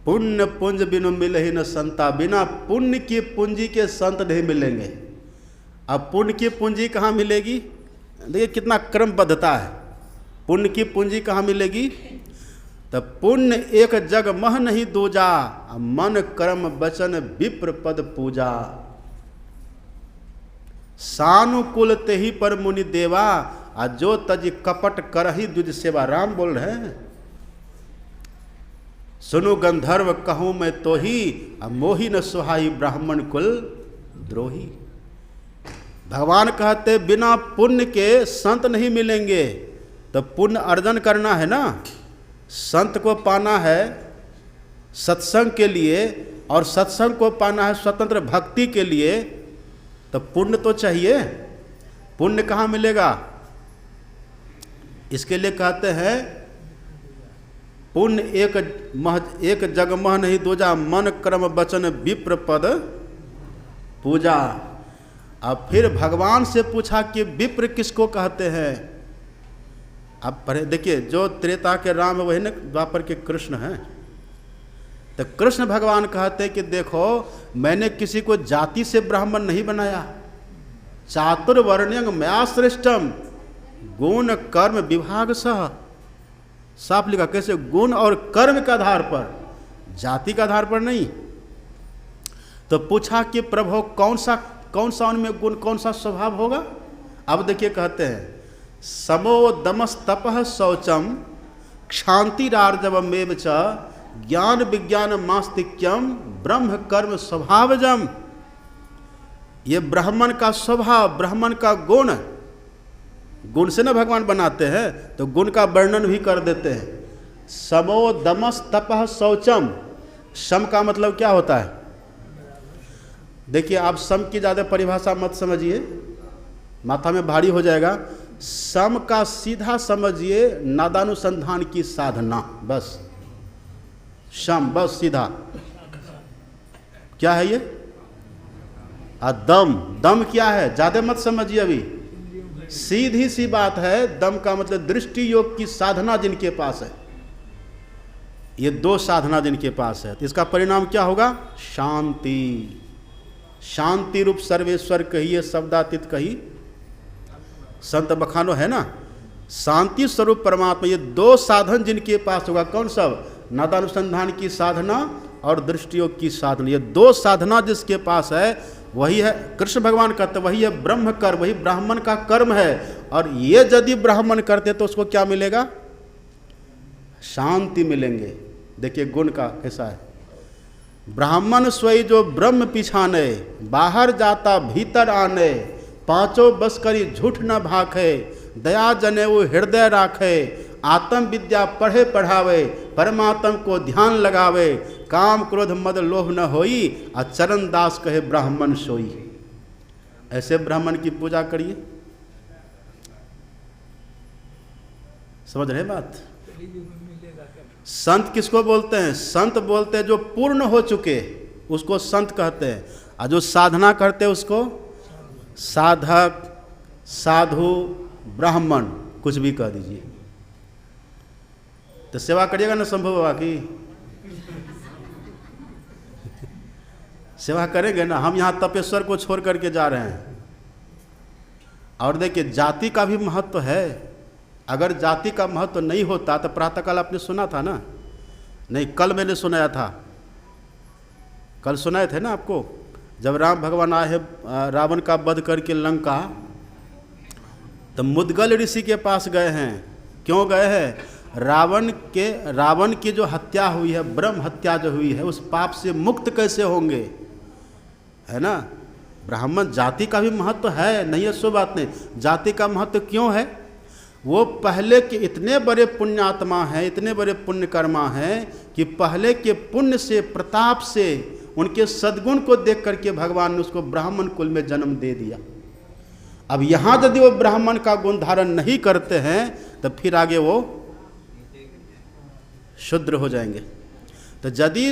पुण्य पुंज बिनु मिलहि न संता। बिना पुण्य की पूंजी के संत नहीं मिलेंगे। अब पुण्य की पूंजी कहाँ मिलेगी? देखिए कितना क्रमबद्धता है। पुण्य की पूंजी कहाँ मिलेगी? तो पुण्य एक जग मह नहीं दूजा, मन कर्म वचन विप्र पद पूजा। सानुकूल तेहि पर मुनि देवा, आ जो तज कपट करहि द्विज सेवा। राम बोल रहे हैं, सुनु गंधर्व कहूँ मैं तो ही, मोहि न सुहाई ब्राह्मण कुल द्रोही। भगवान कहते बिना पुण्य के संत नहीं मिलेंगे। तो पुण्य अर्जन करना है ना, संत को पाना है सत्संग के लिए, और सत्संग को पाना है स्वतंत्र भक्ति के लिए। तो पुण्य तो चाहिए। पुण्य कहाँ मिलेगा? इसके लिए कहते हैं पुण्य एक जग मह नहीं दूजा, मन कर्म वचन विप्र पद पूजा। अब फिर भगवान से पूछा कि विप्र किसको कहते हैं? अब पढ़े देखिए, जो त्रेता के राम वही न द्वापर के कृष्ण हैं। तो कृष्ण भगवान कहते हैं कि देखो मैंने किसी को जाति से ब्राह्मण नहीं बनाया। चातुर्वर्ण्यं मया सृष्टम गुण कर्म विभाग सह। साफ लिखा, कैसे? गुण और कर्म के आधार पर, जाति के आधार पर नहीं। तो पूछा कि प्रभु कौन सा उनमें गुण, कौन सा स्वभाव होगा? अब देखिए कहते हैं समो दमस तपः शौचम क्षांतिरार्जवमेव च ज्ञान विज्ञान मास्तिक्यम ब्रह्म कर्म स्वभावजम। ये ब्राह्मण का स्वभाव, ब्राह्मण का गुण, गुण से ना भगवान बनाते हैं, तो गुण का वर्णन भी कर देते हैं। समो दमस तपः शौचम। सम का मतलब क्या होता है? देखिए आप सम की ज़्यादा परिभाषा मत समझिए, माथा में भारी हो जाएगा। सम का सीधा समझिए नादानुसंधान की साधना, बस शम, बस सीधा। क्या है ये? दम। दम क्या है? ज़्यादा मत समझिए, अभी सीधी सी बात है। दम का मतलब दृष्टि योग की साधना जिनके पास है, ये दो साधना जिनके पास है, तो इसका परिणाम क्या होगा? शांति। शांति रूप सर्वेश्वर कहिए, शब्दातीत कही संत बखानो है ना। शांति स्वरूप परमात्मा, ये दो साधन जिनके पास होगा, कौन सब? नादानुसंधान की साधना और दृष्टि योग की साधना। ये दो साधना जिसके पास है वही है, कृष्ण भगवान कहते वही है ब्रह्म कर्म, वही ब्राह्मण का कर्म है। और ये यदि ब्राह्मण करते तो उसको क्या मिलेगा? शांति मिलेंगे। देखिए गुण का कैसा है। ब्राह्मण सोई जो ब्रह्म पिछाने, बाहर जाता भीतर आने, पांचों बस करी झूठ न भाखे, दया जने वो हृदय राखे, आत्म विद्या पढ़े पढ़ावे, परमात्म को ध्यान लगावे, काम क्रोध मद लोभ न होई, और चरण दास कहे ब्राह्मण सोई। ऐसे ब्राह्मण की पूजा करिए। समझ रहे बात? संत किसको बोलते हैं? संत बोलते हैं जो पूर्ण हो चुके, उसको संत कहते हैं। और जो साधना करते हैं उसको साधक, साधु, ब्राह्मण, कुछ भी कह दीजिए। तो सेवा करिएगा ना शंभू बाबा की? सेवा करेंगे ना। हम यहाँ तपेश्वर को छोड़ करके जा रहे हैं। और देखिए जाति का भी महत्व है। अगर जाति का महत्व नहीं होता तो प्रातःकाल आपने सुना था ना? नहीं, कल मैंने सुनाया था, कल सुनाए थे ना आपको, जब राम भगवान आए हैं रावण का वध करके लंका, तो मुद्गल ऋषि के पास गए हैं। क्यों गए हैं? रावण की जो हत्या हुई है, ब्रह्म हत्या जो हुई है, उस पाप से मुक्त कैसे होंगे, है ना? ब्राह्मण जाति का भी महत्व है, नहीं है सो बात नहीं। जाति का महत्व क्यों है? वो पहले के इतने बड़े पुण्यात्मा हैं, इतने बड़े पुण्यकर्मा हैं कि पहले के पुण्य से, प्रताप से, उनके सद्गुण को देख करके भगवान ने उसको ब्राह्मण कुल में जन्म दे दिया। अब यहाँ यदि वो ब्राह्मण का गुण धारण नहीं करते हैं तो फिर आगे वो शूद्र हो जाएंगे। तो यदि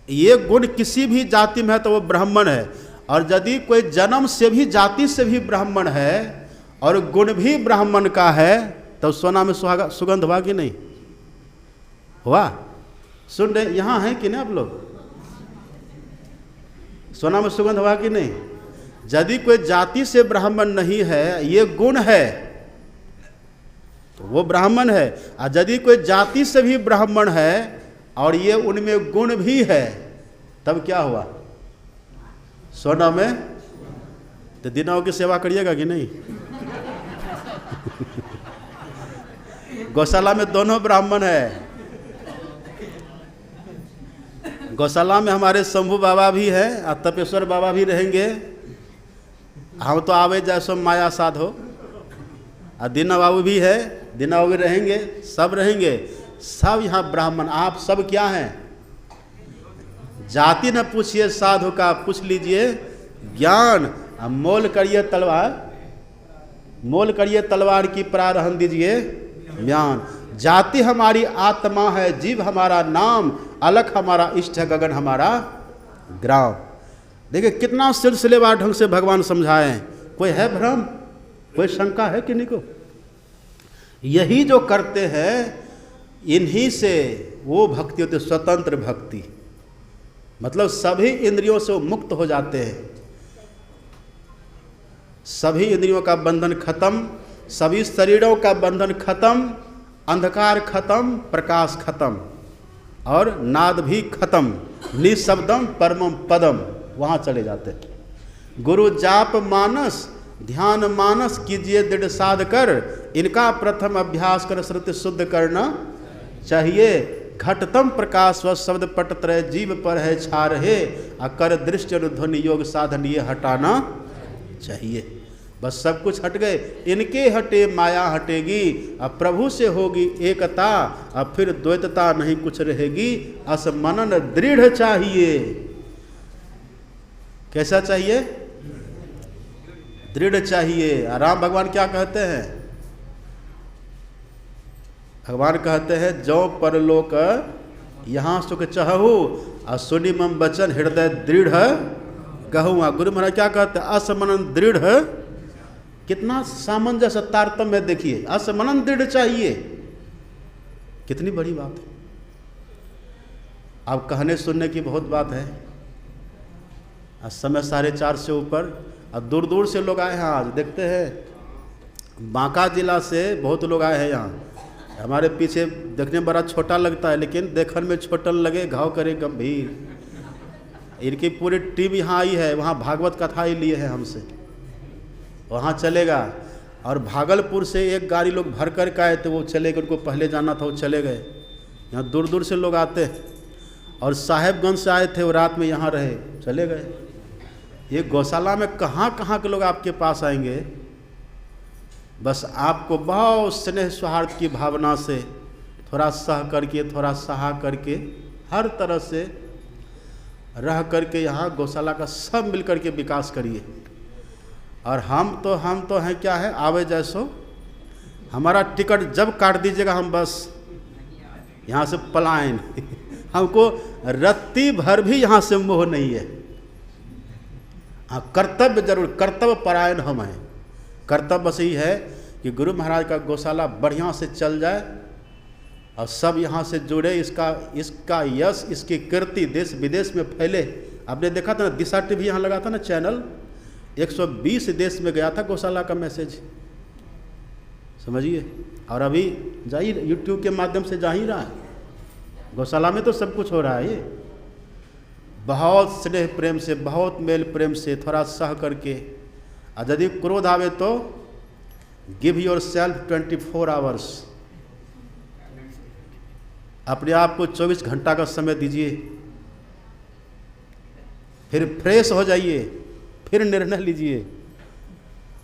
ये गुण किसी भी जाति में है तो वो ब्राह्मण है, और यदि कोई जन्म से भी, जाति से भी ब्राह्मण है और गुण भी ब्राह्मण का है, तो सोना में सुगंध हुआ कि नहीं हुआ? सुन रहे यहाँ है कि नहीं आप लोग? सोना में सुगंध हुआ कि नहीं? यदि कोई जाति से ब्राह्मण नहीं है, ये गुण है, तो वो ब्राह्मण है। और यदि कोई जाति से भी ब्राह्मण है और ये उनमें गुण भी है, तब क्या हुआ? सोना में। तो दिनाओं की सेवा करिएगा कि नहीं? गौशाला में दोनों ब्राह्मण है। गौशाला में हमारे शंभू बाबा भी है और तपेश्वर बाबा भी रहेंगे। हम तो आवे जैसो माया साधो, और दीना बाबू भी है, दीना बाबू भी रहेंगे, सब रहेंगे, सब यहाँ ब्राह्मण। आप सब क्या हैं? जाति न पूछिए साधु का, पूछ लीजिए ज्ञान। मोल करिए तलवार, मोल करिए तलवार की प्रारहन दीजिए ज्ञान। जाति हमारी आत्मा है, जीव हमारा नाम, अलख हमारा इष्ट है, गगन हमारा ग्राम। देखिए कितना सिलसिलेवार ढंग से भगवान समझाए हैं। कोई है भ्रम, कोई शंका है कि नहीं को? यही जो करते हैं, इन्हीं से वो भक्ति होती है, स्वतंत्र भक्ति। मतलब सभी इंद्रियों से वो मुक्त हो जाते हैं, सभी इंद्रियों का बंधन खत्म, सभी शरीरों का बंधन खत्म, अंधकार खत्म, प्रकाश खत्म, और नाद भी खत्म। निशब्दम परमम पदम, वहाँ चले जाते हैं। गुरु जाप मानस, ध्यान मानस कीजिए दृढ़ साध कर, इनका प्रथम अभ्यास कर श्रुति शुद्ध करना चाहिए। घटतम प्रकाश व शब्द पट त्रय जीव पर है छा रहे, अकर दृष्टि अनुध्वनि योग साधन ये हटाना चाहिए। बस सब कुछ हट गए, इनके हटे माया हटेगी, अब प्रभु से होगी एकता, अब फिर द्वैतता नहीं कुछ रहेगी। असमनन दृढ़ चाहिए। कैसा चाहिए? दृढ़ चाहिए। राम भगवान क्या कहते हैं? भगवान कहते हैं जो परलोक यहाँ सुख चाहू, और सुनि मम वचन हृदय दृढ़ कहूँ। गुरु महाराज क्या कहते हैं? असमनन दृढ़। कितना सामंजस्य तारतम्य है, देखिए। असमनन दृढ़ चाहिए, कितनी बड़ी बात है। अब कहने सुनने की बहुत बात है। आज समय 4:30 से ऊपर, अब दूर दूर से लोग आए हैं। आज देखते हैं बांका जिला से बहुत लोग आए हैं यहाँ। हमारे पीछे देखने में बड़ा छोटा लगता है, लेकिन देखने में छोटा लगे घाव करे गंभीर। इनकी पूरी टीम यहाँ आई है, वहाँ भागवत कथा ही लिए हैं हमसे, वहाँ चलेगा। और भागलपुर से एक गाड़ी लोग भर कर के आए थे, वो चले गए, उनको पहले जाना था, वो चले गए। यहाँ दूर दूर से लोग आते हैं। और साहेबगंज से आए थे, वो रात में यहाँ रहे, चले गए। ये गौशाला में कहाँ कहाँ के लोग आपके पास आएंगे। बस आपको बहुत स्नेह सौहार्द की भावना से थोड़ा सह करके, थोड़ा सहा करके, हर तरह से रह करके यहाँ गौशाला का सब मिल करके विकास करिए। और हम तो हैं क्या है, आवे जैसो। हमारा टिकट जब काट दीजिएगा हम बस यहाँ से पलायन। हमको रत्ती भर भी यहाँ से मोह नहीं है। हाँ, कर्तव्य जरूर, कर्तव्य परायण हम हैं। कर्तव्य बस यही है कि गुरु महाराज का गौशाला बढ़िया से चल जाए और सब यहाँ से जुड़े, इसका यश, इसकी कीर्ति देश विदेश में फैले। आपने देखा था ना, दिशा टीवी यहाँ लगा था ना चैनल, 120 देश में गया था गौशाला का मैसेज, समझिए। और अभी जा ही यूट्यूब के माध्यम से जा ही रहा है। गौशाला में तो सब कुछ हो रहा है। ये बहुत स्नेह प्रेम से, बहुत मेल प्रेम से, थोड़ा सह करके, और यदि क्रोध आवे तो गिव योर सेल्फ 24 आवर्स, अपने आप को 24 घंटा का समय दीजिए, फिर फ्रेश हो जाइए, फिर निर्णय लीजिए।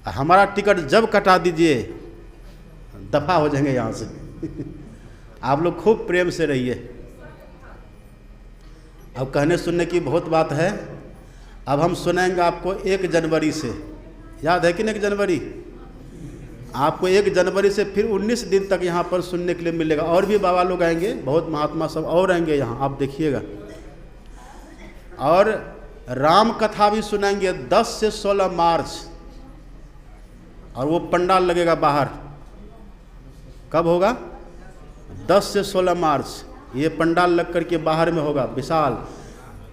हमारा टिकट जब कटा दीजिए दफा हो जाएंगे यहाँ से। आप लोग खूब प्रेम से रहिए। अब कहने सुनने की बहुत बात है। अब हम सुनाएंगे आपको 1 जनवरी से, याद है कि नहीं 1 जनवरी? आपको 1 जनवरी से फिर 19 दिन तक यहाँ पर सुनने के लिए मिलेगा। और भी बाबा लोग आएंगे, बहुत महात्मा सब और आएंगे यहाँ, आप देखिएगा। और राम कथा भी सुनाएंगे 10 से 16 मार्च, और वो पंडाल लगेगा बाहर। कब होगा? 10 से 16 मार्च ये पंडाल लग करके बाहर में होगा, विशाल।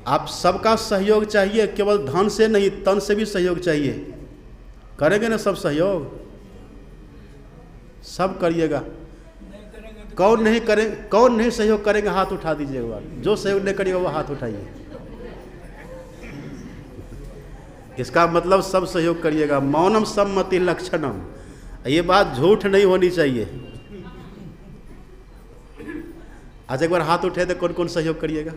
आप सबका सहयोग चाहिए, केवल धन से नहीं, तन से भी सहयोग चाहिए। करेंगे ना सब सहयोग? सब करिएगा। कौन नहीं सहयोग करेंगे? हाथ उठा दीजिए एक बार। जो सहयोग नहीं करिएगा वो हाथ उठाइए। इसका मतलब सब सहयोग करिएगा। मौनम सम्मति लक्षणम, ये बात झूठ नहीं होनी चाहिए। आज एक बार हाथ उठे तो कौन कौन सहयोग करिएगा?